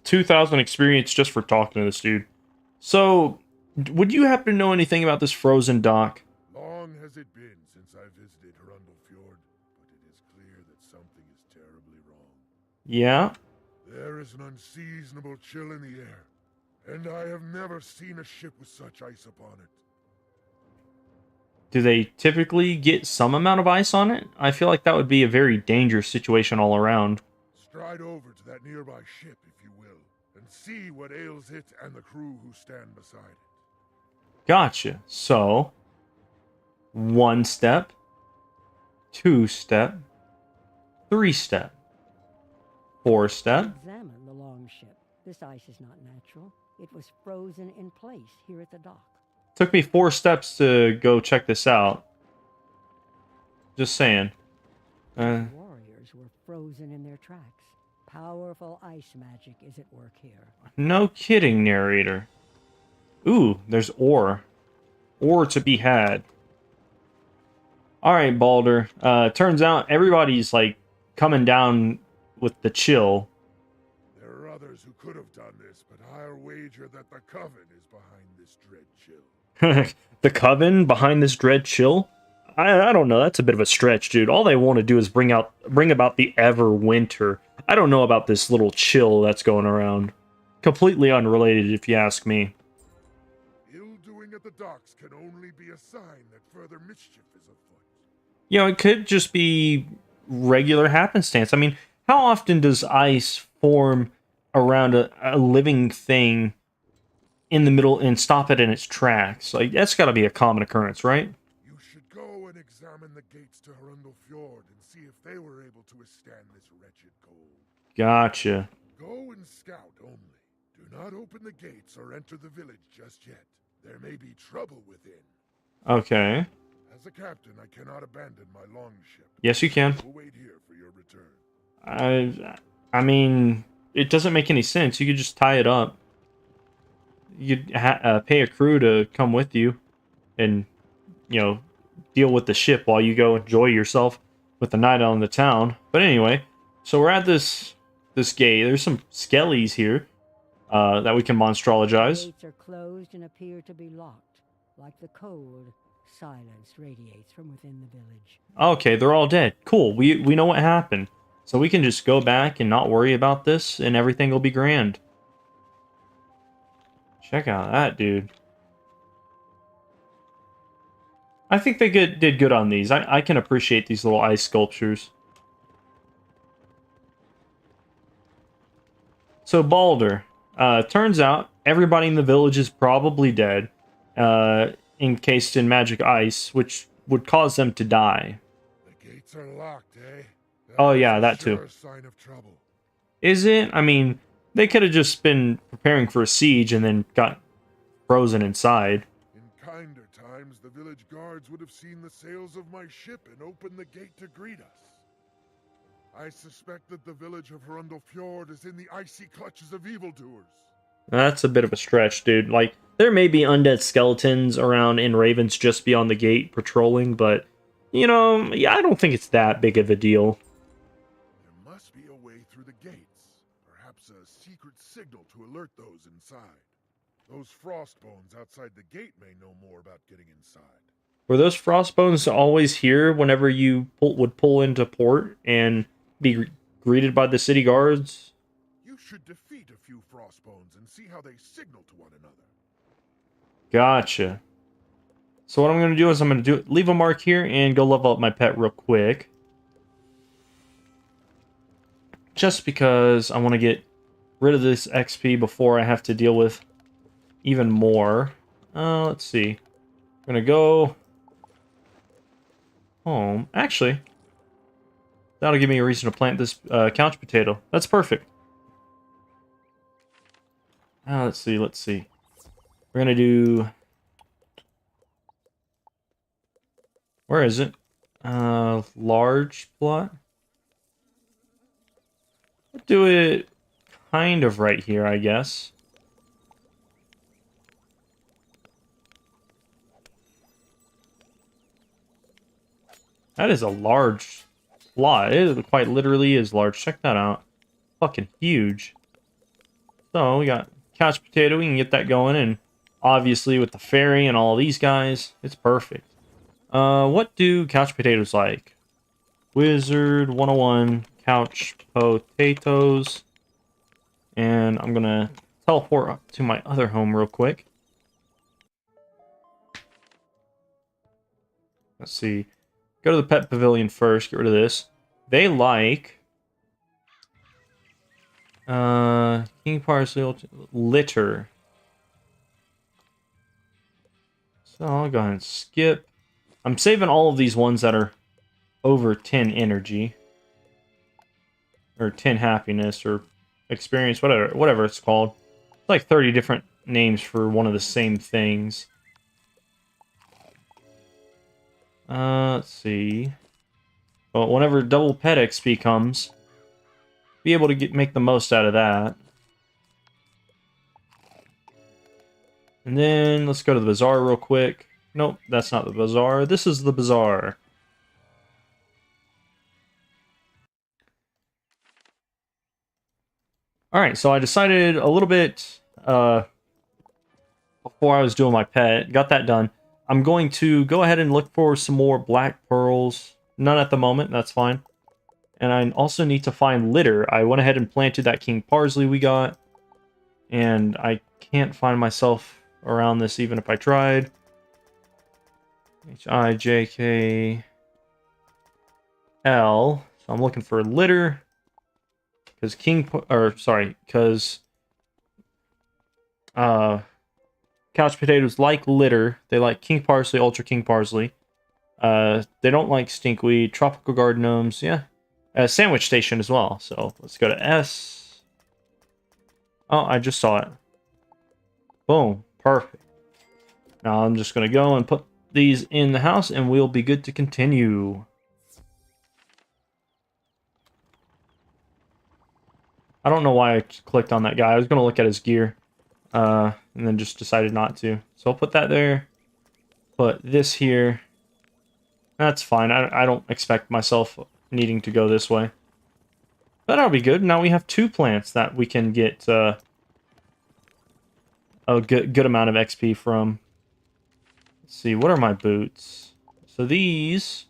2,000 experience just for talking to this dude. So, would you happen to know anything about this frozen dock? Long has it been since I visited Hrundelfjord, but it is clear that something is terribly wrong. Yeah? There is an unseasonable chill in the air, and I have never seen a ship with such ice upon it. Do they typically get some amount of ice on it? I feel like that would be a very dangerous situation all around. Stride over to that nearby ship, if you will, and see what ails it and the crew who stand beside it. Gotcha. So, 1 step, 2 step, 3 step, 4 step. Examine the longship. This ice is not natural. It was frozen in place here at the dock. Took me 4 steps to go check this out. Just saying. Warriors were frozen in their tracks. Powerful ice magic is at work here. No kidding, narrator. Ooh, there's ore. Ore to be had. Alright, Balder. Turns out everybody's, like, coming down with the chill. There are others who could have done this, but I'll wager that the Coven is behind this dread chill. The Coven behind this dread chill? I don't know. That's a bit of a stretch, dude. All they want to do is bring about the Everwinter. I don't know about this little chill that's going around. Completely unrelated, if you ask me. Ill-doing at the docks can only be a sign that further mischief is afoot. You know, it could just be regular happenstance. I mean, how often does ice form around a living thing in the middle and stop it in its tracks? Like, that's got to be a common occurrence, right? You should go and examine the gates to Hrundel Fjord and see if they were able to withstand this wretched cold. Gotcha. Go and scout only. Do not open the gates or enter the village just yet. There may be trouble within. Okay. As a captain, I cannot abandon my longship. Yes, you can. We'll wait here for your return. I mean, it doesn't make any sense. You could just tie it up. You'd pay a crew to come with you and, you know, deal with the ship while you go enjoy yourself with the night out in the town. But anyway, so we're at this gate. There's some skellies here that we can monstrologize. The gates are closed and appear to be locked. Like the cold, silence radiates from within the village. Okay, they're all dead. Cool. We know what happened. So we can just go back and not worry about this, and everything will be grand. Check out that, dude. I think they did good on these. I can appreciate these little ice sculptures. So, Balder. Turns out, everybody in the village is probably dead. Encased in magic ice, which would cause them to die. The gates are locked, eh? Oh yeah, that too. Sure sign of trouble. Is it? I mean, they could have just been preparing for a siege and then got frozen inside. In kinder times, the village guards would have seen the sails of my ship and opened the gate to greet us. I suspect that the village of Hrundel Fjord is in the icy clutches of evildoers. That's a bit of a stretch, dude. Like, there may be undead skeletons around in Ravens just beyond the gate patrolling, but, you know, yeah, I don't think it's that big of a deal. There must be a way through the gates. Perhaps a secret signal to alert those inside. Those frostbones outside the gate may know more about getting inside. Were those frostbones always here whenever you would pull into port and be greeted by the city guards? You should defeat a few frostbones and see how they signal to one another. Gotcha. So what I'm going to do is I'm going to leave a mark here and go level up my pet real quick. Just because I want to get rid of this XP before I have to deal with even more. Let's see. I'm going to go home. Actually, that'll give me a reason to plant this couch potato. That's perfect. Let's see. We're going to do... Where is it? Large plot? We'll do it kind of right here, I guess. That is a large plot. It quite literally is large. Check that out. Fucking huge. So, we got couch potato. We can get that going. And obviously, with the fairy and all these guys, it's perfect. What do couch potatoes like? Wizard101 couch potatoes. And I'm gonna teleport up to my other home real quick. Let's see. Go to the pet pavilion first. Get rid of this. They like... King Parsley litter. So I'll go ahead and skip. I'm saving all of these ones that are over 10 energy. Or 10 happiness, or experience, whatever it's called. It's like 30 different names for one of the same things. Let's see. Well, whenever double pet XP comes, be able to make the most out of that. And then let's go to the bazaar real quick. Nope, that's not the bazaar. This is the bazaar. Alright, so I decided a little bit before I was doing my pet. Got that done. I'm going to go ahead and look for some more black pearls. None at the moment, that's fine. And I also need to find litter. I went ahead and planted that King Parsley we got. And I can't find myself around this even if I tried. H-I-J-K-L. So I'm looking for litter. Because couch potatoes like litter. They like King Parsley, Ultra King Parsley. They don't like stinkweed. Tropical garden gnomes, yeah. Sandwich station as well. So let's go to S. Oh, I just saw it. Boom. Perfect. Now I'm just going to go and put these in the house and we'll be good to continue. I don't know why I clicked on that guy. I was going to look at his gear. And then just decided not to. So I'll put that there. Put this here. That's fine. I don't expect myself needing to go this way. But that'll be good. Now we have 2 plants that we can get a good amount of XP from. Let's see, what are my boots? So these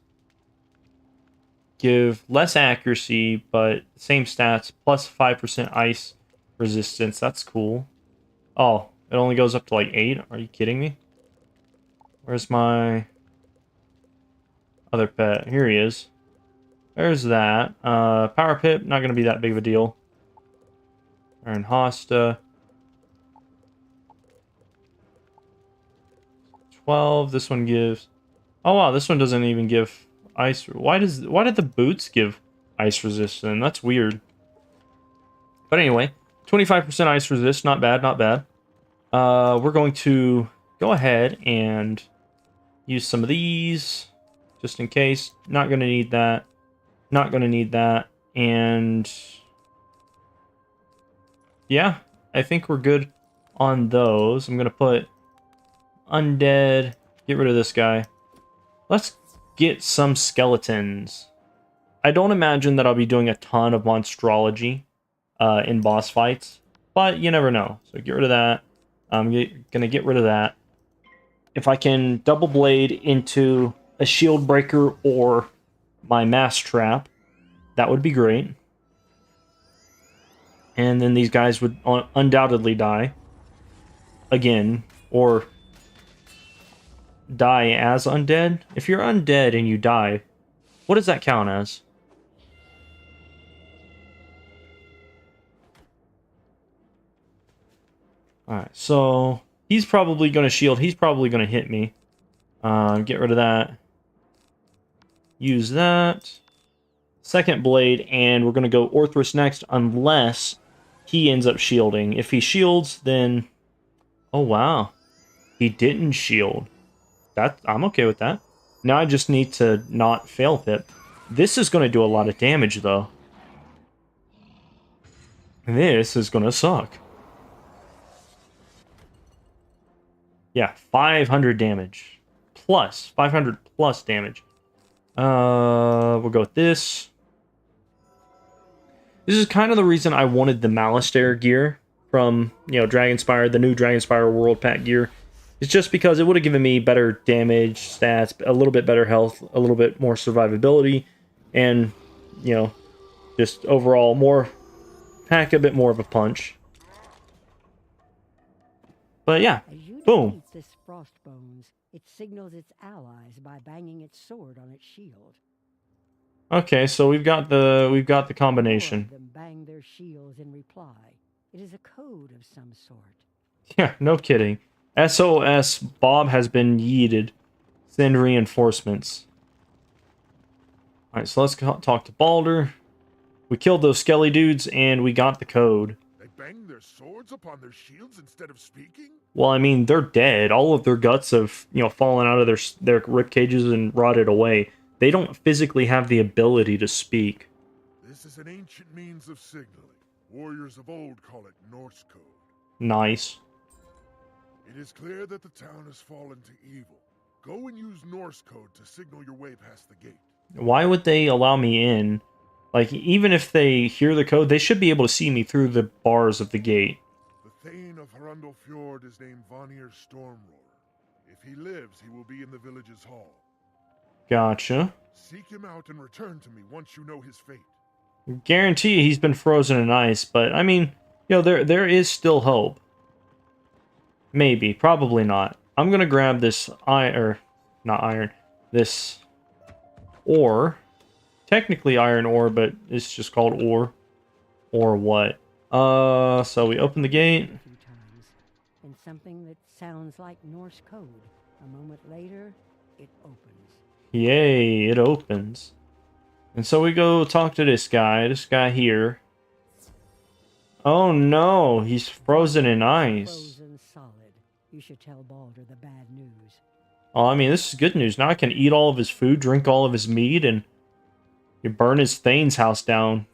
give less accuracy, but same stats, plus 5% ice resistance. That's cool. Oh, it only goes up to like 8? Are you kidding me? Where's my other pet? Here he is. There's that. Power Pip, not going to be that big of a deal. Iron Hosta. 12. This one gives... Oh, wow, this one doesn't even give ice... Why did the boots give ice resistance? That's weird. But anyway, 25% ice resist. Not bad, not bad. We're going to go ahead and use some of these. Just in case. Not going to need that. Not going to need that. And... yeah, I think we're good on those. I'm going to put... undead. Get rid of this guy. Let's get some skeletons. I don't imagine that I'll be doing a ton of monstrology in boss fights, but you never know. So get rid of that. I'm gonna get rid of that. If I can double blade into a shield breaker or my mass trap, that would be great. And then these guys would undoubtedly die again, or die as undead. If you're undead and you die, what does that count as? Alright, so he's probably going to shield. He's probably going to hit me. Get rid of that. Use that. Second blade, and we're going to go Orthrus next, unless he ends up shielding. If he shields, then... oh, wow. He didn't shield. I'm okay with that. Now I just need to not fail Pip. This is going to do a lot of damage, though. This is going to suck. Yeah, 500 damage. Plus. 500 plus damage. We'll go with this. This is kind of the reason I wanted the Malistaire gear from, you know, Dragonspire, the new Dragonspire World Pack gear. It's just because it would have given me better damage stats, a little bit better health, a little bit more survivability, and, you know, just overall more, pack a bit more of a punch. But yeah, boom. As this frostbones, it signals its allies by banging its sword on its shield. Okay, so we've got the combination. Them bang their shields in reply. It is a code of some sort. Yeah, no kidding. SOS, Bob has been yeeted. Send reinforcements. Alright, so let's talk to Balder. We killed those skelly dudes, and we got the code. They bang their swords upon their shields instead of speaking? Well, I mean, they're dead. All of their guts have, you know, fallen out of their rib cages and rotted away. They don't physically have the ability to speak. This is an ancient means of signaling. Warriors of old call it Norse code. Nice. It is clear that the town has fallen to evil. Go and use Norse code to signal your way past the gate. Why would they allow me in? Like, even if they hear the code, they should be able to see me through the bars of the gate. The Thane of Hrundelfjord is named Vanir Stormroarer. If he lives, he will be in the village's hall. Gotcha. Seek him out and return to me once you know his fate. Guarantee he's been frozen in ice, but, I mean, you know, there is still hope. Maybe, probably not. I'm gonna grab this this ore. Technically iron ore, but it's just called ore. Or what? So we open the gate. A few times, and something that sounds like Norse code. A moment later, it opens. Yay, it opens. And so we go talk to this guy here. Oh no, he's frozen in ice. Frozen solid. You should tell Balder the bad news. Oh, I mean, this is good news. Now I can eat all of his food, drink all of his meat, and you burn his Thane's house down.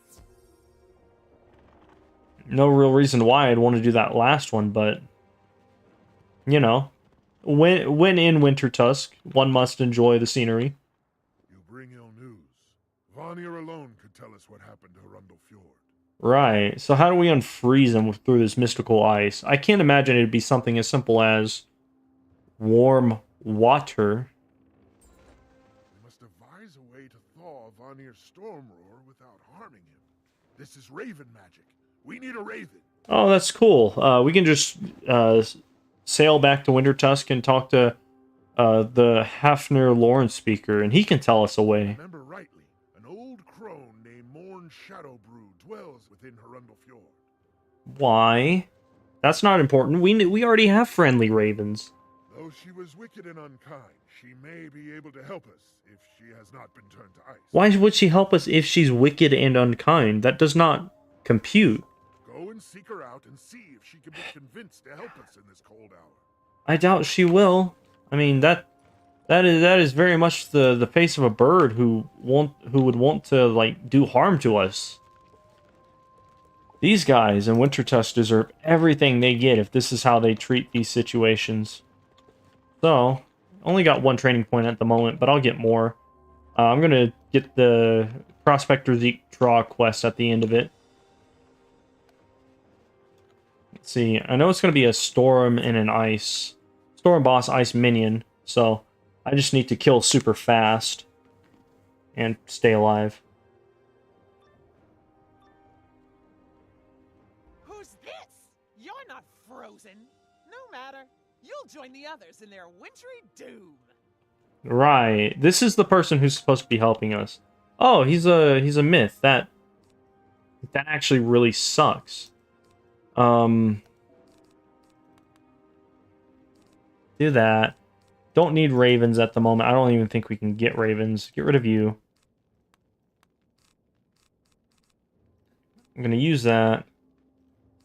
No real reason why I'd want to do that last one, but you know, when in Winter Tusk, one must enjoy the scenery. You bring ill news. Vanir alone could tell us what happened to Hrundelfjord. Right. So how do we unfreeze him through this mystical ice? I can't imagine it'd be something as simple as warm water. We must devise a way to thaw Vanir's storm roar without harming him. This is raven magic. We need a raven. Oh, that's cool. We can just sail back to Winter Tusk and talk to the Hafnir Lawrence speaker, and he can tell us a way. Remember rightly, an old crone named Morn Shadowbrew dwells within Hrundelfjord. Why? That's not important. We already have friendly ravens. Though she was wicked and unkind, she may be able to help us if she has not been turned to ice. Why would she help us if she's wicked and unkind? That does not compute. Go and seek her out and see if she can be convinced to help us in this cold hour. I doubt she will. I mean, that is very much the pace of a bird who would want to like do harm to us. These guys in Winter Tusk deserve everything they get if this is how they treat these situations. So, only got one training point at the moment, but I'll get more. I'm gonna get the Prospector Zeke draw quest at the end of it. Let's see, I know it's going to be a storm and an ice. Storm boss, ice minion. So, I just need to kill super fast. And stay alive. Who's this? You're not frozen. No matter. You'll join the others in their wintry doom. Right. This is the person who's supposed to be helping us. Oh, he's a myth. That actually really sucks. Do that. Don't need ravens at the moment. I don't even think we can get ravens. Get rid of you. I'm going to use that.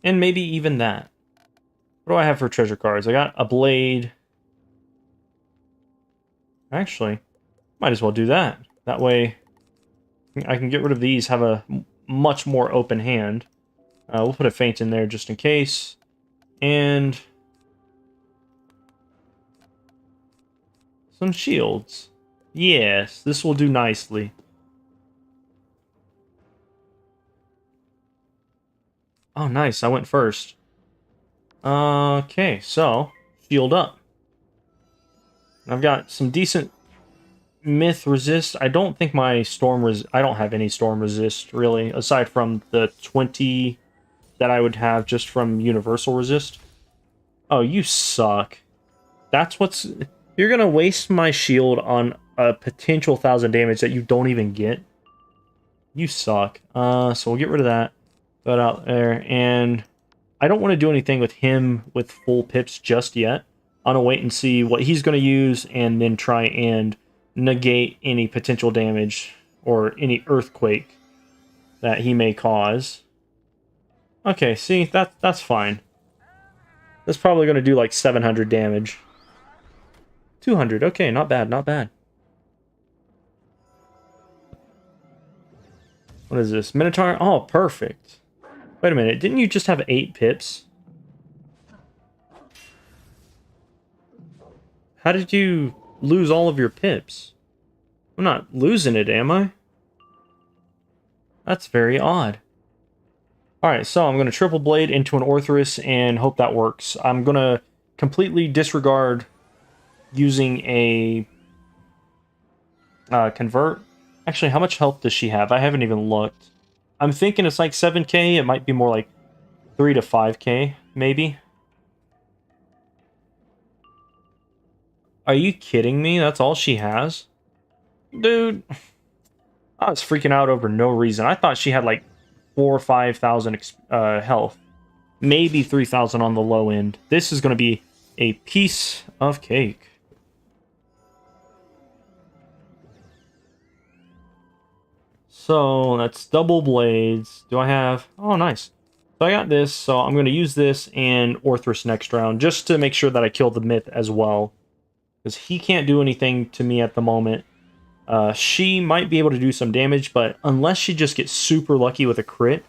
And maybe even that. What do I have for treasure cards? I got a blade. Actually, might as well do that. That way, I can get rid of these, have a much more open hand. We'll put a feint in there just in case. And some shields. Yes, this will do nicely. Oh, nice. I went first. Okay, so shield up. I've got some decent myth resist. I don't think my storm I don't have any storm resist really, aside from the 20 that I would have just from universal resist. Oh, you suck. That's what's... You're gonna waste my shield on a potential 1,000 damage that you don't even get? You suck. So we'll get rid of that. Put it out there, and I don't want to do anything with him with full pips just yet. I'm gonna wait and see what he's gonna use, and then try and negate any potential damage or any earthquake that he may cause. Okay, see, that's fine. That's probably gonna do like 700 damage. 200, okay, not bad, not bad. What is this? Minotaur? Oh, perfect. Wait a minute, didn't you just have 8 pips? How did you lose all of your pips? I'm not losing it, am I? That's very odd. Alright, so I'm going to triple blade into an Orthrus and hope that works. I'm going to completely disregard using a convert. Actually, how much health does she have? I haven't even looked. I'm thinking it's like 7k. It might be more like 3 to 5k, maybe. Are you kidding me? That's all she has? Dude, I was freaking out over no reason. I thought she had like 4,000 or 5,000 health. Maybe 3,000 on the low end. This is going to be a piece of cake. So that's double blades. Do I have... Oh, nice. So I got this, so I'm going to use this and Orthrus next round, just to make sure that I kill the myth as well. Because he can't do anything to me at the moment. She might be able to do some damage, but unless she just gets super lucky with a crit,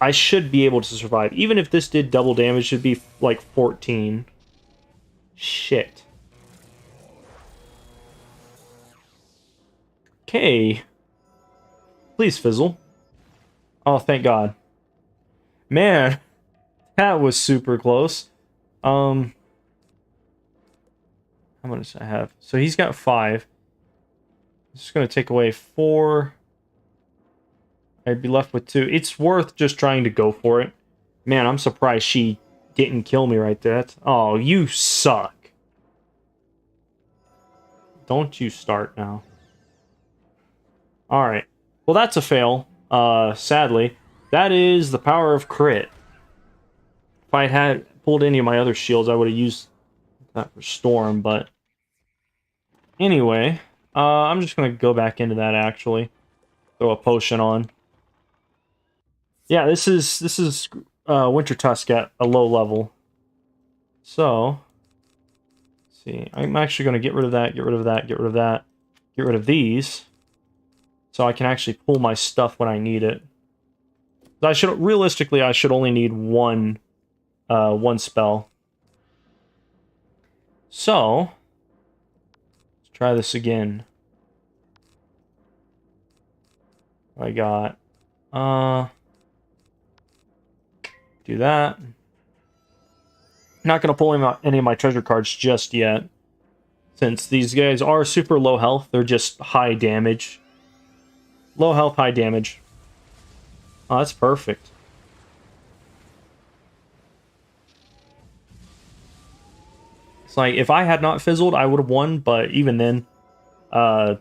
I should be able to survive. Even if this did double damage, it'd be like 14. Shit. Okay. Please fizzle. Oh, thank God. Man, that was super close. How much does I have? So he's got 5. I'm just going to take away 4. I'd be left with 2. It's worth just trying to go for it. Man, I'm surprised she didn't kill me right there. Oh, you suck. Don't you start now. Alright. Well, that's a fail. Sadly. That is the power of crit. If I had pulled any of my other shields, I would have used that for Storm, but... Anyway, I'm just going to go back into that, actually. Throw a potion on. Yeah, this is Winter Tusk at a low level. So, let's see. I'm actually going to get rid of that, get rid of that, get rid of that, get rid of these. So I can actually pull my stuff when I need it. Realistically, I should only need one spell. So, let's try this again. I got, do that. Not going to pull any of my treasure cards just yet. Since these guys are super low health, they're just high damage. Low health, high damage. Oh, that's perfect. It's like, if I had not fizzled, I would have won, but even then, you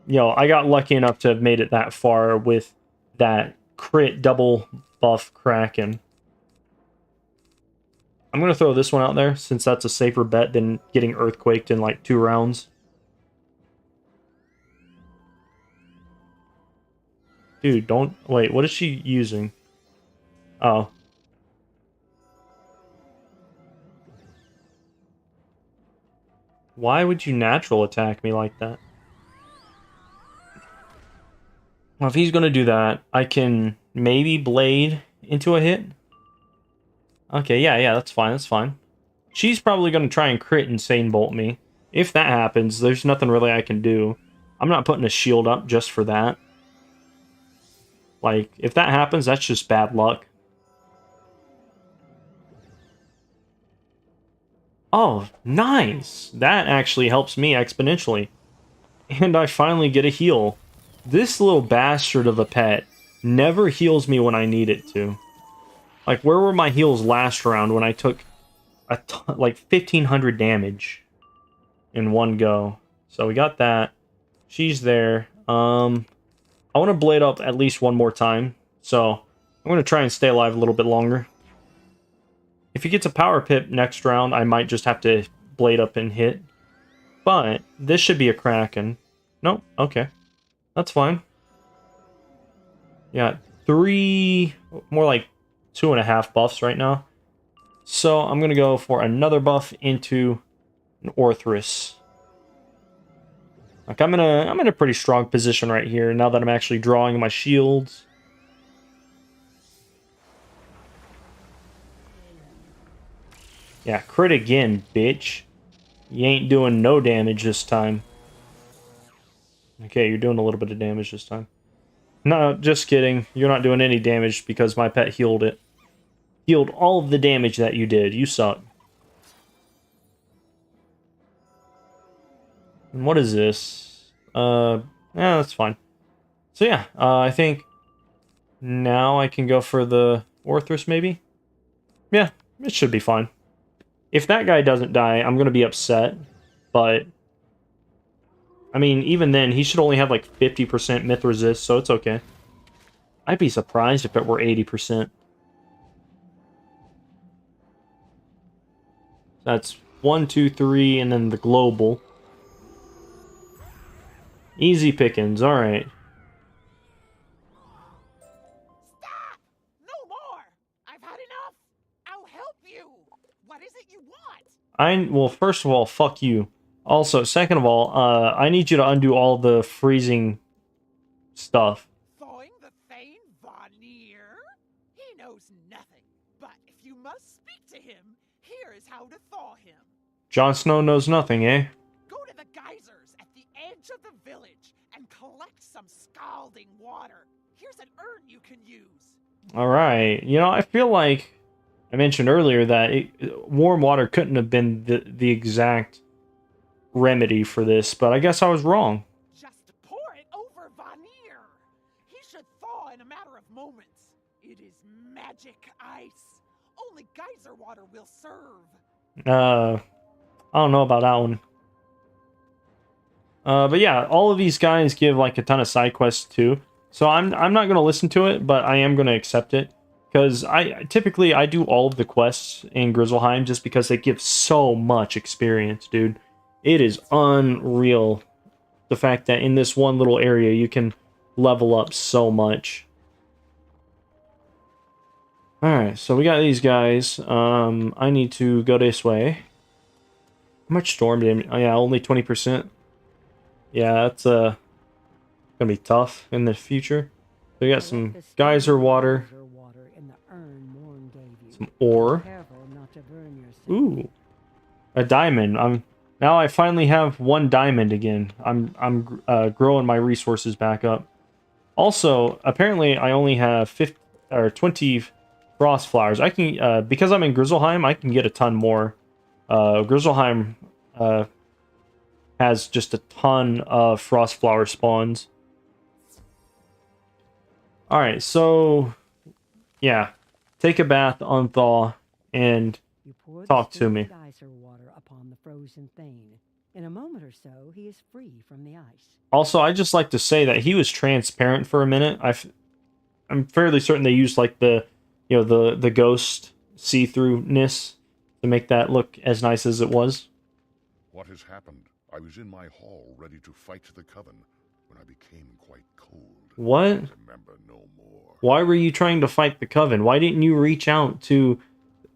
know, I got lucky enough to have made it that far with that crit double buff Kraken. I'm going to throw this one out there, since that's a safer bet than getting earthquaked in like 2 rounds. Dude, don't... Wait, what is she using? Oh. Why would you natural attack me like that? Well, if he's going to do that, I can maybe blade into a hit. Okay, yeah, that's fine, that's fine. She's probably going to try and crit Insane Bolt me. If that happens, there's nothing really I can do. I'm not putting a shield up just for that. Like, if that happens, that's just bad luck. Oh, nice! That actually helps me exponentially. And I finally get a heal. This little bastard of a pet never heals me when I need it to. Like, where were my heals last round when I took like 1,500 damage in one go? So we got that. She's there. I want to blade up at least one more time. So I'm going to try and stay alive a little bit longer. If he gets a power pip next round, I might just have to blade up and hit. But this should be a Kraken. Nope. Okay. That's fine. Yeah, 3... more like 2.5 buffs right now. So I'm going to go for another buff into an Orthrus. Like, I'm in a pretty strong position right here now that I'm actually drawing my shields. Yeah, crit again, bitch. You ain't doing no damage this time. Okay, you're doing a little bit of damage this time. No, just kidding. You're not doing any damage because my pet healed it. Healed all of the damage that you did. You suck. And what is this? Yeah, that's fine. So yeah, I think now I can go for the Orthrus, maybe? Yeah, it should be fine. If that guy doesn't die, I'm going to be upset, but... I mean, even then, he should only have like 50% myth resist, so it's okay. I'd be surprised if it were 80%. That's 1, 2, 3, and then the global. Easy pickings, alright. what you want. Well, first of all, fuck you. Also, second of all, I need you to undo all the freezing stuff. Thawing the Thane Vanir? He knows nothing. But if you must speak to him, here is how to thaw him. Jon Snow knows nothing, eh? Go to the geysers at the edge of the village and collect some scalding water. Here's an urn you can use. Alright. You know, I feel like I mentioned earlier that warm water couldn't have been the exact remedy for this, but I guess I was wrong. Just pour it over Vanir. He should thaw in a matter of moments. It is magic ice. Only geyser water will serve. I don't know about that one. But yeah, all of these guys give like a ton of side quests too. So I'm not gonna listen to it, but I am gonna accept it. Because I typically do all of the quests in GRIZZLEHEIM just because they give so much experience, dude. It is unreal, the fact that in this one little area you can level up so much. Alright, so we got these guys. I need to go this way. How much storm damage? Oh yeah, only 20%. Yeah, that's gonna be tough in the future. So we got some geyser water. Some ore. Ooh. A diamond. Now I finally have 1 diamond again. I'm growing my resources back up. Also, apparently I only have 20 frost flowers. I can because I'm in GRIZZLEHEIM, I can get a ton more. GRIZZLEHEIM has just a ton of frost flower spawns. Alright, so yeah. Take a bath, unthaw, and talk to me. Water upon the frozen Thane. In a moment or so, he is free from the ice. Also, I'd just like to say that he was transparent for a minute. I'm fairly certain they used like the ghost see-throughness to make that look as nice as it was. What has happened? I was in my hall ready to fight the Coven when I became quite cold. What? I remember no more. Why were you trying to fight the Coven? Why didn't you reach out to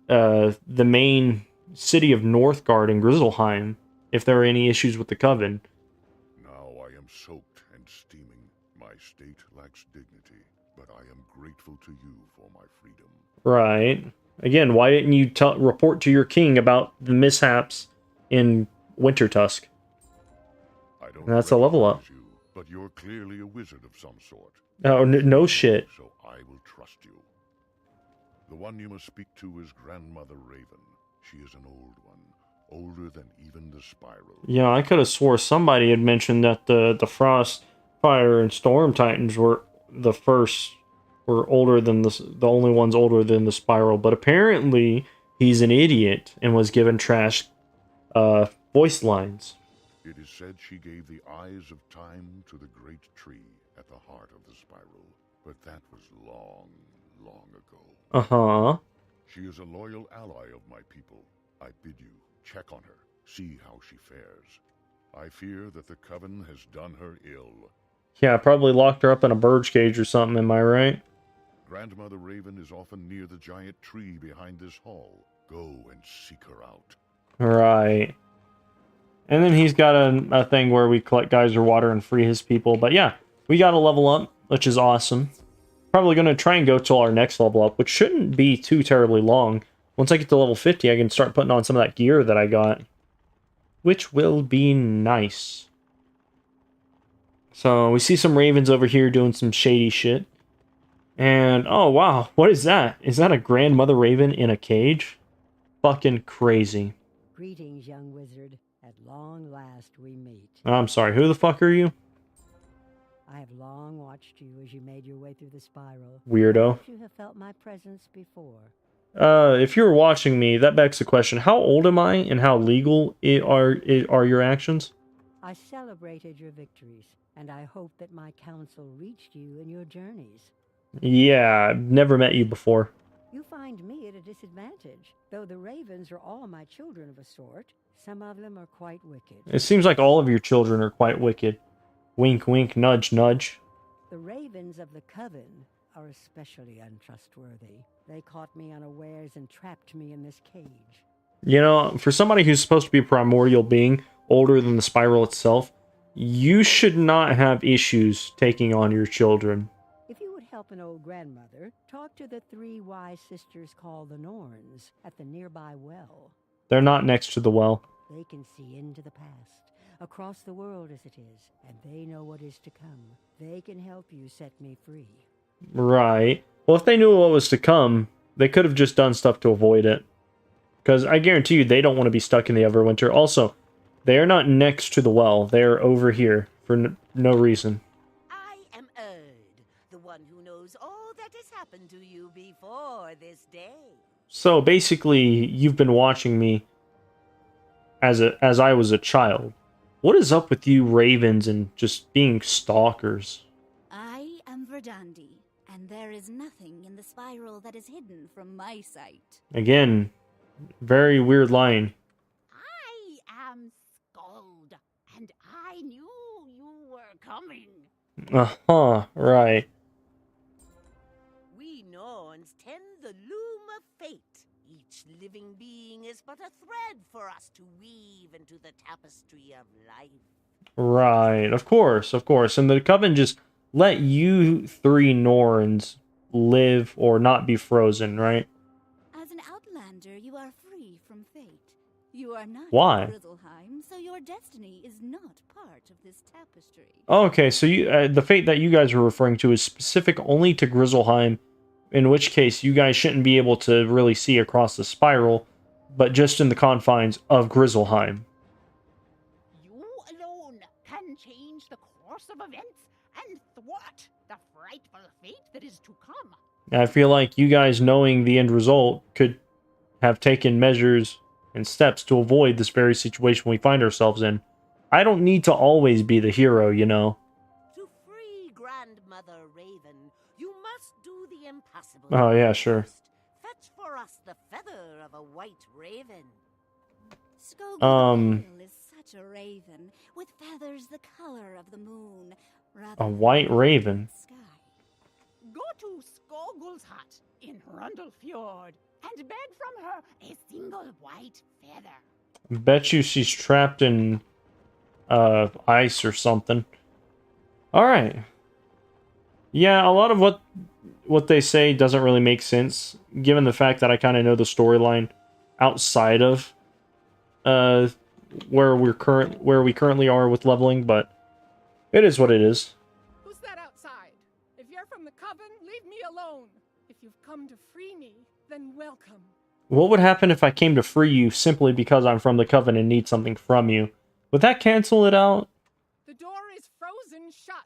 the main city of Northgard and GRIZZLEHEIM if there are any issues with the Coven? Now I am soaked and steaming. My state lacks dignity, but I am grateful to you for my freedom. Right. Again, why didn't you report to your king about the mishaps in Wintertusk? I don't And that's a level up. recognize you, but you're clearly a wizard of some sort. Oh, no shit. So I will trust you. The one you must speak to is Grandmother Raven. She is an old one, older than even the spiral. Yeah, I could have swore somebody had mentioned that the Frost, Fire, and Storm Titans were older than the only ones older than the spiral, but apparently he's an idiot and was given trash voice lines. It is said she gave the eyes of time to the great tree at the heart of the spiral, but that was long, long ago. Uh-huh. She is a loyal ally of my people. I bid you check on her, see how she fares. I fear that the Coven has done her ill. Yeah, probably locked her up in a bird's cage or something, am I right? Grandmother Raven is often near the giant tree behind this hall. Go and seek her out. Right. And then he's got a thing where we collect geyser water and free his people. But yeah, we got a level up, which is awesome. Probably going to try and go till our next level up, which shouldn't be too terribly long. Once I get to level 50, I can start putting on some of that gear that I got, which will be nice. So we see some ravens over here doing some shady shit. And, oh wow, what is that? Is that a grandmother raven in a cage? Fucking crazy. Greetings, young wizard. At long last we meet. I'm sorry, who the fuck are you? I have long watched you as you made your way through the spiral. Weirdo. You have felt my presence before. If you're watching me, that begs the question, how old am I and how legal are your actions? I celebrated your victories, and I hope that my counsel reached you in your journeys. Yeah, I've never met you before. You find me at a disadvantage. Though the ravens are all my children of a sort, some of them are quite wicked. It seems like all of your children are quite wicked. Wink, wink, nudge, nudge. The ravens of the Coven are especially untrustworthy. They caught me unawares and trapped me in this cage. You know, for somebody who's supposed to be a primordial being, older than the spiral itself, you should not have issues taking on your children. If you would help an old grandmother, talk to the three wise sisters called the Norns at the nearby well. They're not next to the well. They can see into the past, across the world as it is, and they know what is to come. They can help you set me free. Right. Well, if they knew what was to come, they could have just done stuff to avoid it. Because I guarantee you they don't want to be stuck in the Everwinter. Also, they're not next to the well. They're over here for no reason. I am Erd, the one who knows all that has happened to you before this day. So basically, you've been watching me as I was a child. What is up with you ravens and just being stalkers? I am Verdandi, and there is nothing in the spiral that is hidden from my sight. Again, very weird line. I am Skald, and I knew you were coming. Uh-huh, right. We Norns tend the loom of fate. Each living being is but a thread for us to weave into the tapestry of life. Right, of course, of course. And the Coven just let you three Norns live or not be frozen, right? As an outlander, you are free from fate. You are not Why? GRIZZLEHEIM, so your destiny is not part of this tapestry. Okay, so you the fate that you guys are referring to is specific only to GRIZZLEHEIM, in which case you guys shouldn't be able to really see across the spiral, but just in the confines of GRIZZLEHEIM. You alone can change the course of events and thwart the frightful fate that is to come. I feel like you guys, knowing the end result, could have taken measures and steps to avoid this very situation we find ourselves in. I don't need to always be the hero, you know. To free Grandmother Raven, you must do the impossible. Oh, yeah, sure. First, fetch for us the feather of a white raven. Skogul is such a raven, with feathers the color of the moon, rather A than white the raven. sky. Go to Skogul's hut in Rundlefjord and beg from her a single white feather. Bet you she's trapped in ice or something. Alright. Yeah, a lot of what they say doesn't really make sense, given the fact that I kind of know the storyline outside of where we currently are with leveling, but it is what it is. Who's that outside? If you're from the Coven, leave me alone. If you've come to free me, then welcome. What would happen if I came to free you simply because I'm from the Coven and need something from you? Would that cancel it out? The door is frozen shut.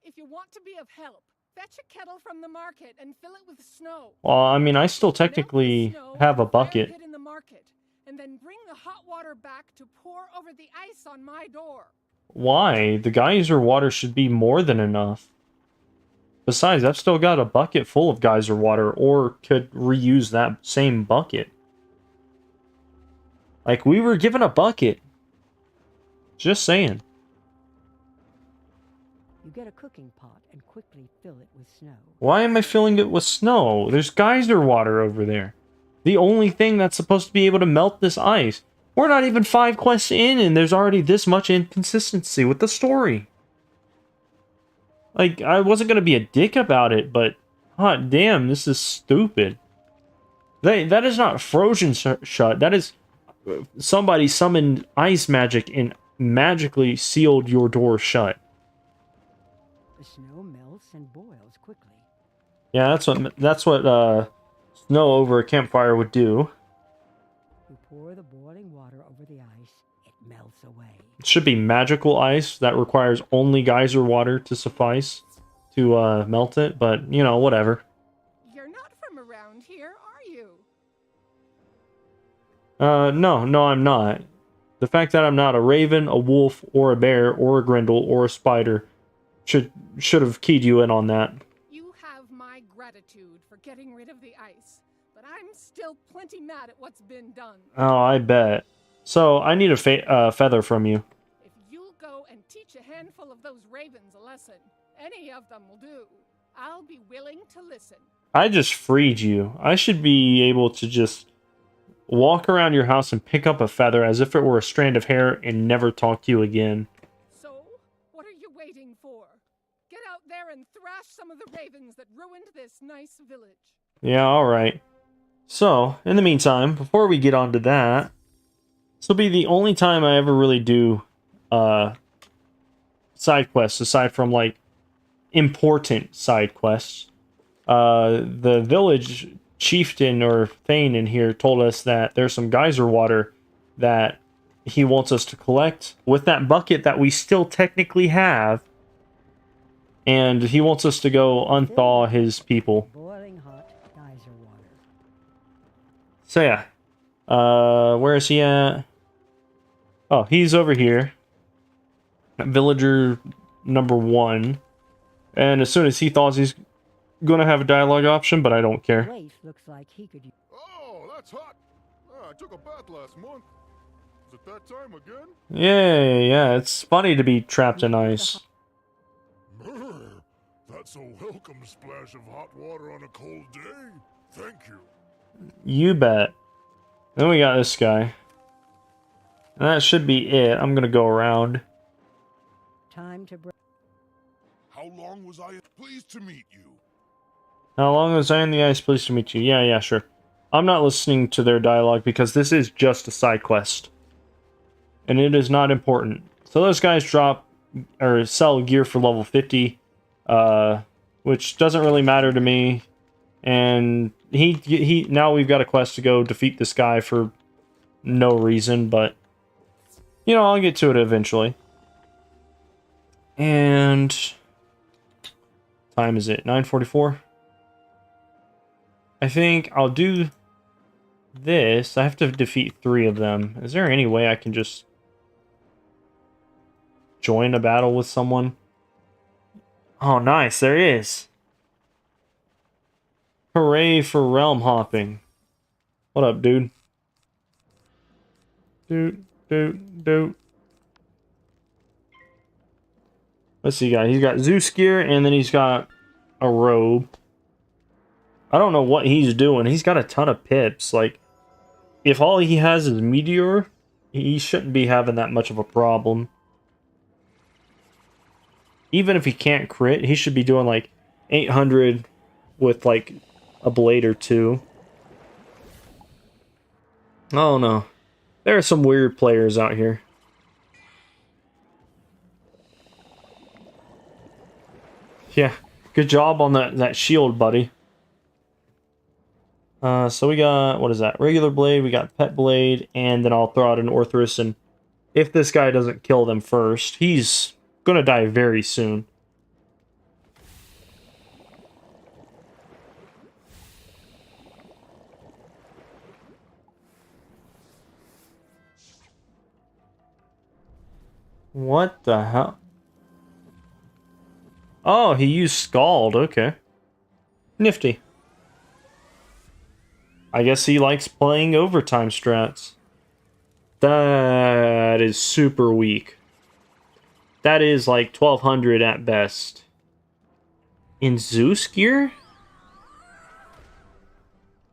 If you want to be of help, fetch a kettle from the market and fill it with snow. Well, I mean, I still technically have a bucket. Pit in the market, and then bring the hot water back to pour over the ice on my door. Why? The geyser water should be more than enough. Besides, I've still got a bucket full of geyser water, or could reuse that same bucket. Like, we were given a bucket. Just saying. You get a cooking pot and quickly fill it with snow. Why am I filling it with snow? There's geyser water over there. The only thing that's supposed to be able to melt this ice. We're not even 5 quests in, and there's already this much inconsistency with the story. Like, I wasn't going to be a dick about it, but hot damn, this is stupid. That is not frozen shut. That is somebody summoned ice magic and magically sealed your door shut. The snow melts and boils quickly. Yeah, that's what snow over a campfire would do. You pour the boiling water over the ice, it melts away. It should be magical ice that requires only geyser water to suffice to melt it, but, you know, whatever. You're not from around here, are you? No, I'm not. The fact that I'm not a raven, a wolf, or a bear, or a grendel, or a spider should have keyed you in on that. You have my gratitude for getting rid of the ice, but I'm still plenty mad at what's been done. Oh, I bet. So, I need a feather from you. If you'll go and teach a handful of those ravens a lesson, any of them will do. I'll be willing to listen. I just freed you. I should be able to just walk around your house and pick up a feather as if it were a strand of hair and never talk to you again. So, what are you waiting for? Get out there and thrash some of the ravens that ruined this nice village. Yeah, alright. So, in the meantime, before we get on to that, this will be the only time I ever really do side quests, aside from, like, important side quests. The village chieftain or thane in here told us that there's some geyser water that he wants us to collect with that bucket that we still technically have. And he wants us to go unthaw his people. Boiling hot geyser water. So yeah. Where is he at? Oh, he's over here. Villager number 1. And as soon as he thaws, he's gonna have a dialogue option, but I don't care. Place looks like he could. Oh, that's hot. I took a bath last month. Is it that time again? Yeah, it's funny to be trapped in ice. Brr, that's a welcome splash of hot water on a cold day. Thank you. You bet. Then we got this guy. And that should be it. I'm gonna go around. Time to break. How long was I pleased to meet you? How long was I in the ice? Pleased to meet you. Yeah, sure. I'm not listening to their dialogue because this is just a side quest. And it is not important. So those guys drop or sell gear for level 50, which doesn't really matter to me. And he now we've got a quest to go defeat this guy for no reason, but you know, I'll get to it eventually. And time is it? 9:44. I think I'll do this. I have to defeat 3 of them. Is there any way I can just join a battle with someone? Oh, nice. There is. Hooray for realm hopping. What up, dude? Dude. Let's see, guys. He's got Zeus gear, and then he's got a robe. I don't know what he's doing. He's got a ton of pips. Like, if all he has is Meteor, he shouldn't be having that much of a problem. Even if he can't crit, he should be doing like 800 with like a blade or 2. Oh no. There are some weird players out here. Yeah, good job on that shield, buddy. So we got, what is that? Regular blade, we got pet blade, and then I'll throw out an Orthrus, and if this guy doesn't kill them first, he's gonna die very soon. What the hell? Oh, he used Scald, okay. Nifty. I guess he likes playing overtime strats. That is super weak. That is like 1200 at best. In Zeus gear?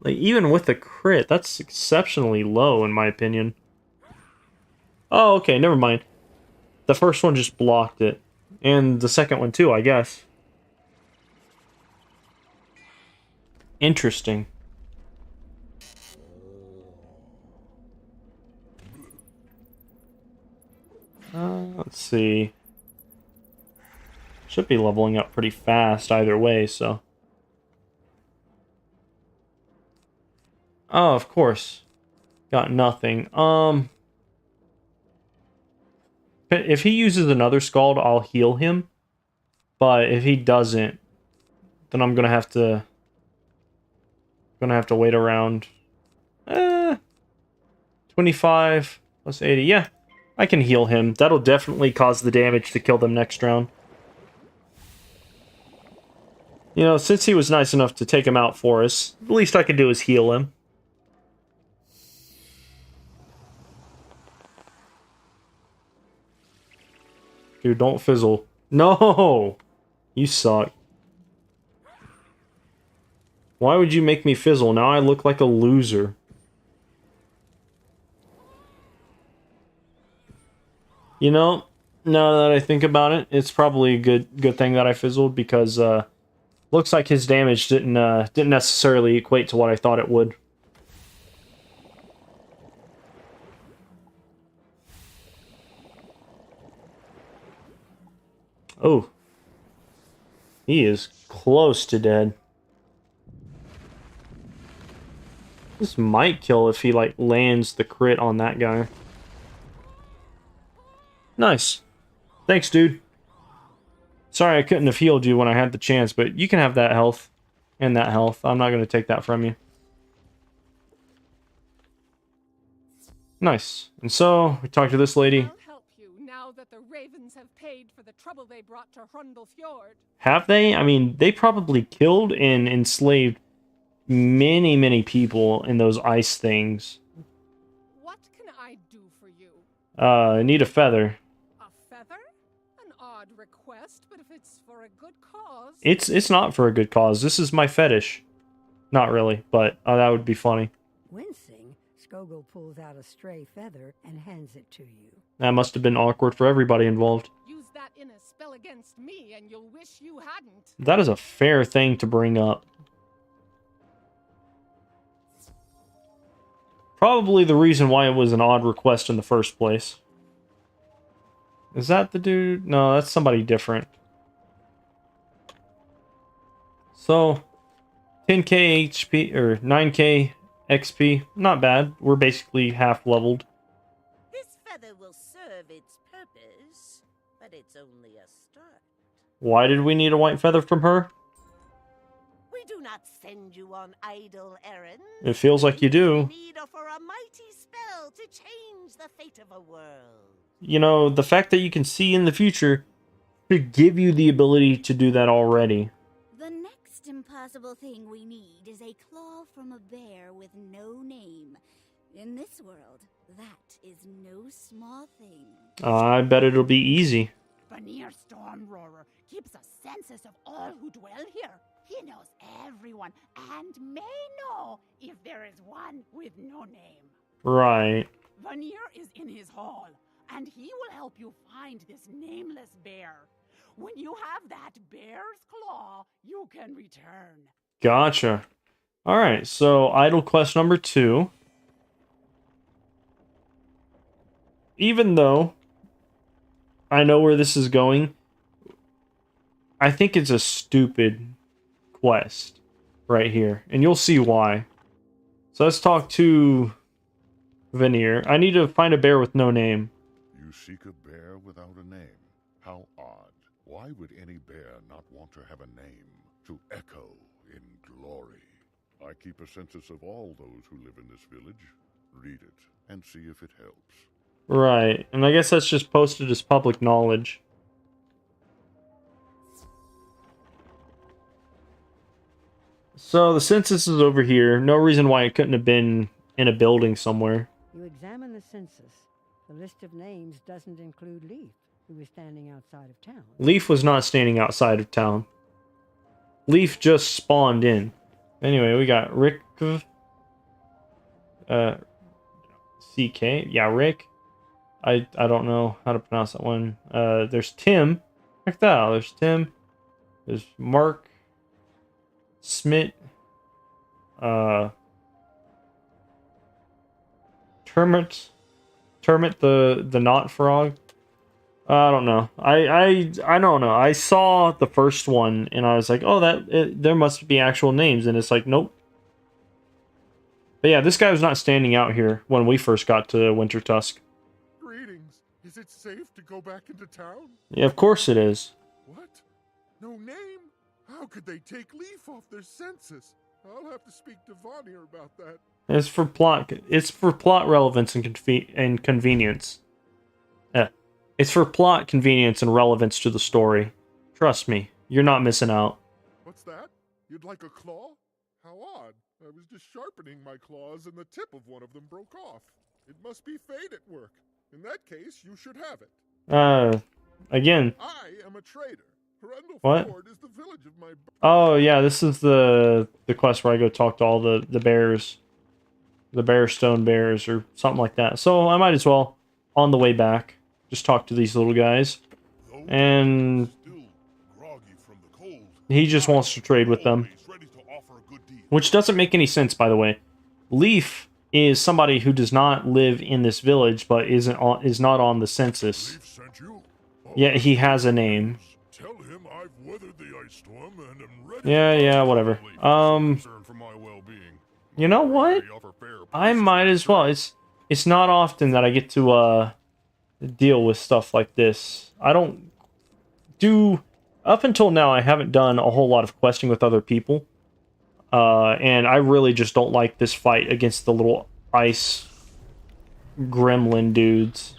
Like, even with the crit, that's exceptionally low in my opinion. Oh, okay, never mind. The first one just blocked it. And the second one too, I guess. Interesting. Let's see. Should be leveling up pretty fast either way, so. Oh, of course. Got nothing. If he uses another Scald, I'll heal him. But if he doesn't, then I'm gonna have to wait around. 25 plus 80. Yeah, I can heal him. That'll definitely cause the damage to kill them next round. You know, since he was nice enough to take him out for us, the least I can do is heal him. Dude, don't fizzle. No! You suck. Why would you make me fizzle? Now I look like a loser. You know, now that I think about it, it's probably a good thing that I fizzled, because looks like his damage didn't necessarily equate to what I thought it would. Oh. He is close to dead. This might kill if he, like, lands the crit on that guy. Nice. Thanks, dude. Sorry I couldn't have healed you when I had the chance, but you can have that health and that health. I'm not going to take that from you. Nice. And so, we talked to this lady. I'll help you now that the ravens have paid for the trouble they brought to Hrundlefjord. Have they? I mean, they probably killed and enslaved many people in those ice things. What can I do for you? I need a feather. A feather? An odd request, but if it's for a good cause... It's not for a good cause. This is my fetish. Not really, but that would be funny. Wincing, Skogul pulls out a stray feather and hands it to you. That must have been awkward for everybody involved. Use that in a spell against me, and you'll wish you hadn't. That is a fair thing to bring up. Probably the reason why it was an odd request in the first place. Is that the dude? No, that's somebody different. So, 10k HP, or 9k XP. Not bad. We're basically half leveled. This feather will serve its purpose, but it's only a start. Why did we need a white feather from her? We do not send you on idle errands. It feels like you do. Need for a mighty spell to change the fate of a world. You know, the fact that you can see in the future should give you the ability to do that already. The next impossible thing we need is a claw from a bear with no name. In this world, that is no small thing. I bet it'll be easy. Vanir Stormroarer keeps a census of all who dwell here. He knows everyone and may know if there is one with no name. Right. Vanir is in his hall, and he will help you find this nameless bear. When you have that bear's claw, you can return. Gotcha. Alright, so idle quest number 2. Even though I know where this is going, I think it's a stupid quest right here, and you'll see why. So let's talk to Vanir. I need to find a bear with no name. You seek a bear without a name? How odd. Why would any bear not want to have a name to echo in glory? I keep a census of all those who live in this village. Read it and see if it helps. Right, and I guess that's just posted as public knowledge. So the census is over here. No reason why it couldn't have been in a building somewhere. You examine the census. The list of names doesn't include Leaf, who was standing outside of town. Leaf was not standing outside of town. Leaf just spawned in. Anyway, we got Rick. CK. Yeah, Rick. I don't know how to pronounce that one. There's Tim. Check that out. There's Tim. There's Mark. Smith. Termit the knot frog. I don't know. I don't know. I saw the first one and I was like, oh, there must be actual names, and it's like, nope. But yeah, this guy was not standing out here when we first got to Winter Tusk. Greetings. Is it safe to go back into town? Yeah, of course it is. What? No name? How could they take Leaf off their census? I'll have to speak to Vanir about that. It's for plot relevance and convenience. Yeah. It's for plot convenience and relevance to the story. Trust me, you're not missing out. What's that? You'd like a claw? How odd. I was just sharpening my claws and the tip of one of them broke off. It must be fate at work. In that case, you should have it. Again. I am a trader. What? Is the village of my... Oh, yeah, this is the quest where I go talk to all the bears. The Bearstone Bears or something like that. So I might as well, on the way back, Just talk to these little guys. And he just wants to trade with them. Which doesn't make any sense, by the way. Leaf is somebody who does not live in this village, but is not on the census. Yet he has a name. Yeah, whatever. You know what? I might as well. It's not often that I get to deal with stuff like this. I don't do... Up until now, I haven't done a whole lot of questing with other people. And I really just don't like this fight against the little ice gremlin dudes.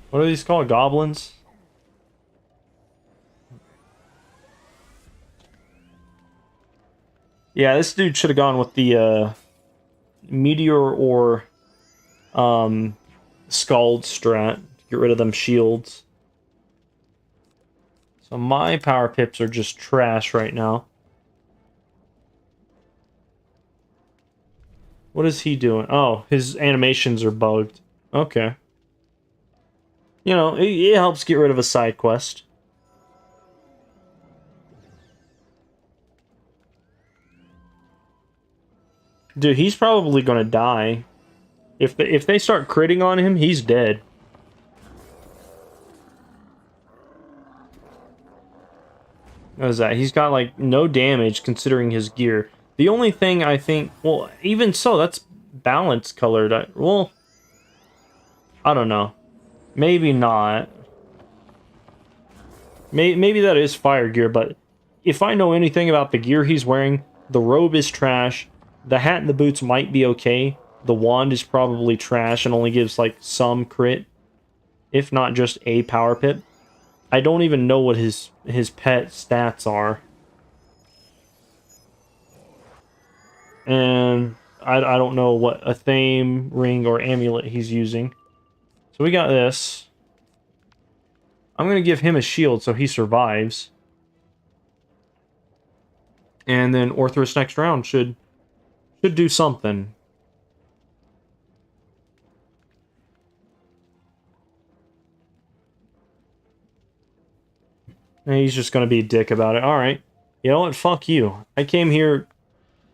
What are these called? Goblins? Yeah, this dude should have gone with the meteor or scald strat. Get rid of them shields. So my power pips are just trash right now. What is he doing? Oh, his animations are bugged. Okay. You know, it helps get rid of a side quest. Dude, he's probably gonna die. If they start critting on him, he's dead. What is that? He's got, like, no damage considering his gear. The only thing I think... Well, even so, that's balance colored. Well, I don't know. Maybe not. Maybe that is fire gear, but if I know anything about the gear he's wearing, the robe is trash. The hat and the boots might be okay. The wand is probably trash and only gives, like, some crit. If not just a power pip. I don't even know what his pet stats are. And I don't know what a theme, ring, or amulet he's using. So we got this. I'm going to give him a shield so he survives. And then Orthrus next round should do something. And he's just going to be a dick about it. Alright. You know what? Fuck you. I came here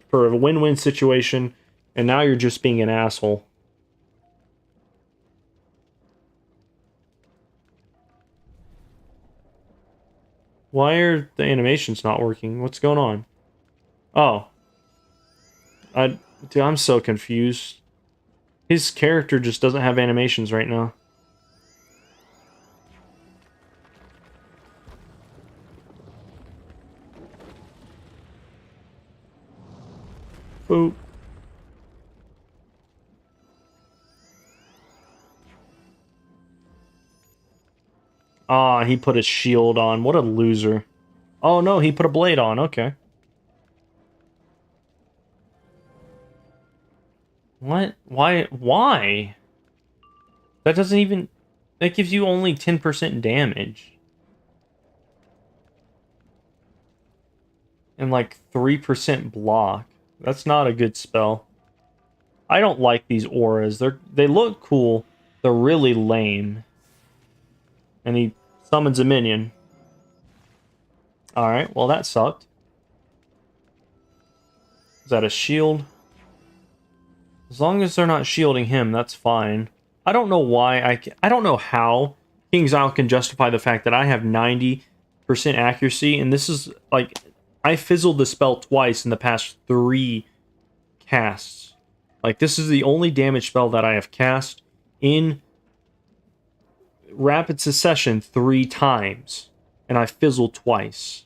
for a win-win situation, and now you're just being an asshole. Why are the animations not working? What's going on? Oh. Dude, I'm so confused. His character just doesn't have animations right now. Boop. Ah, he put a shield on. What a loser. Oh no, he put a blade on. Okay. What? Why? That doesn't even... That gives you only 10% damage. And like 3% block. That's not a good spell. I don't like these auras. They look cool. They're really lame. And he summons a minion. Alright, well that sucked. Is that a shield? As long as they're not shielding him, that's fine. I don't know why I don't know how King's Isle can justify the fact that I have 90% accuracy, and this is like... I fizzled the spell twice in the past 3 casts. Like, this is the only damage spell that I have cast in rapid succession 3 times. And I fizzled twice.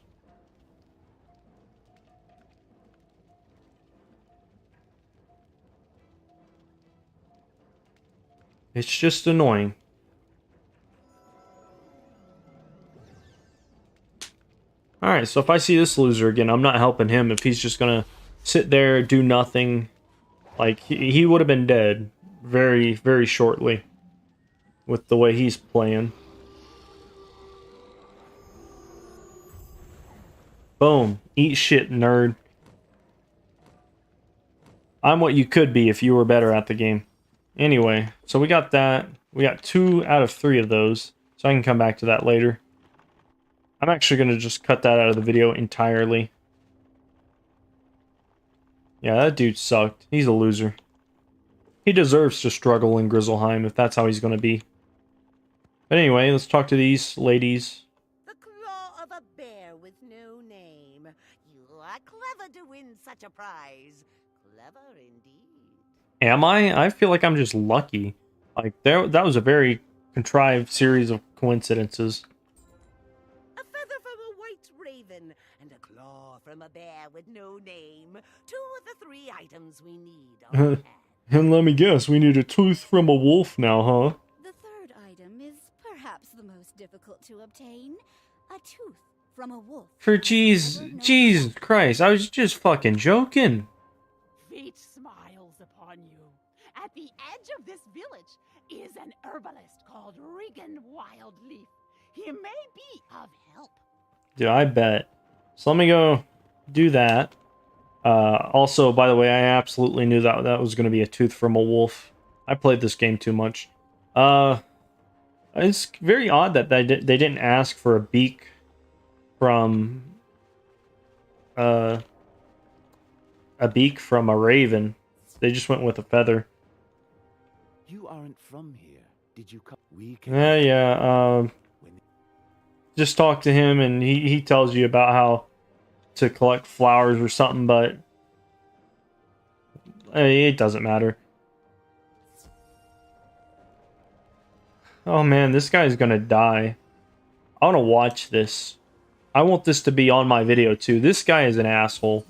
It's just annoying. Alright, so if I see this loser again, I'm not helping him. If he's just gonna sit there, do nothing. Like, he would have been dead very, very shortly. With the way he's playing. Boom. Eat shit, nerd. I'm what you could be if you were better at the game. Anyway, so we got that. We got 2 out of 3 of those, so I can come back to that later. I'm actually going to just cut that out of the video entirely. Yeah, that dude sucked. He's a loser. He deserves to struggle in Grizzleheim if that's how he's going to be. But anyway, let's talk to these ladies. The claw of a bear with no name. You are clever to win such a prize. Clever indeed. Am I? I feel like I'm just lucky. Like, that was a very contrived series of coincidences. A feather from a white raven and a claw from a bear with no name. 2 of the 3 items we need on hand. And let me guess, we need a tooth from a wolf now, huh? The third item is perhaps the most difficult to obtain. A tooth from a wolf. For Jesus Christ, I was just fucking joking. Fate smiles upon you. At the edge of this village is an herbalist called Regan Wildleaf. He may be of help. Dude, I bet. So let me go do that. Also, by the way, I absolutely knew that that was going to be a tooth from a wolf. I played this game too much. It's very odd that they didn't ask for a beak from a raven. They just went with a feather. You aren't from here. Did you come? We can. Yeah. Just talk to him, and he tells you about how to collect flowers or something, but it doesn't matter. Oh man, this guy's gonna die. I want to watch this. I want this to be on my video too. This guy is an asshole.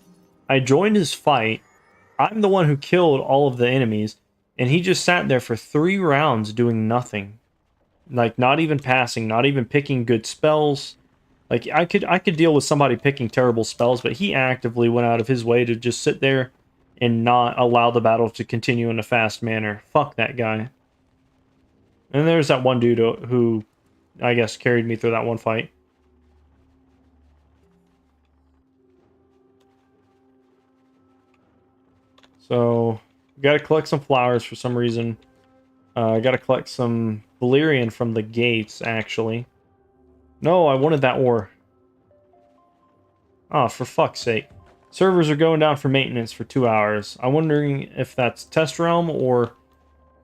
I joined his fight. I'm the one who killed all of the enemies, and he just sat there for 3 rounds doing nothing. Like, not even passing, not even picking good spells. Like, I could deal with somebody picking terrible spells, but he actively went out of his way to just sit there and not allow the battle to continue in a fast manner. Fuck that guy. And there's that one dude who, I guess, carried me through that one fight. So, gotta collect some flowers for some reason. I gotta collect some valerian from the gates, actually. No, I wanted that ore. Oh, for fuck's sake. Servers are going down for maintenance for 2 hours. I'm wondering if that's test realm or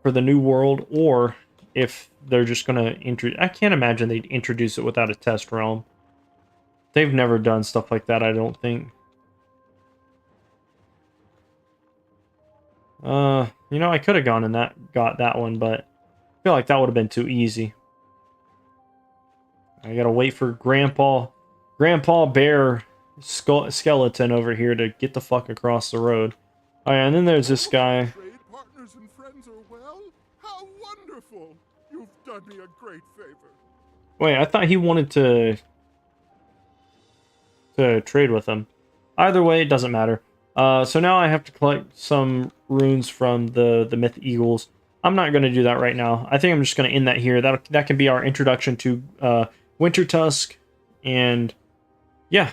for the new world, or if they're just gonna introduce... I can't imagine they'd introduce it without a test realm. They've never done stuff like that, I don't think. You know, I could have gone and got that one, but I feel like that would have been too easy. I gotta wait for Grandpa Bear Skeleton over here to get the fuck across the road. Oh yeah, and then there's this guy. Trade partners and friends are well? How wonderful! You've done me a great favor. Wait, I thought he wanted to trade with him. Either way, it doesn't matter. So now I have to collect some runes from the Myth Eagles. I'm not going to do that right now. I think I'm just going to end that here. That can be our introduction to Winter Tusk. And yeah,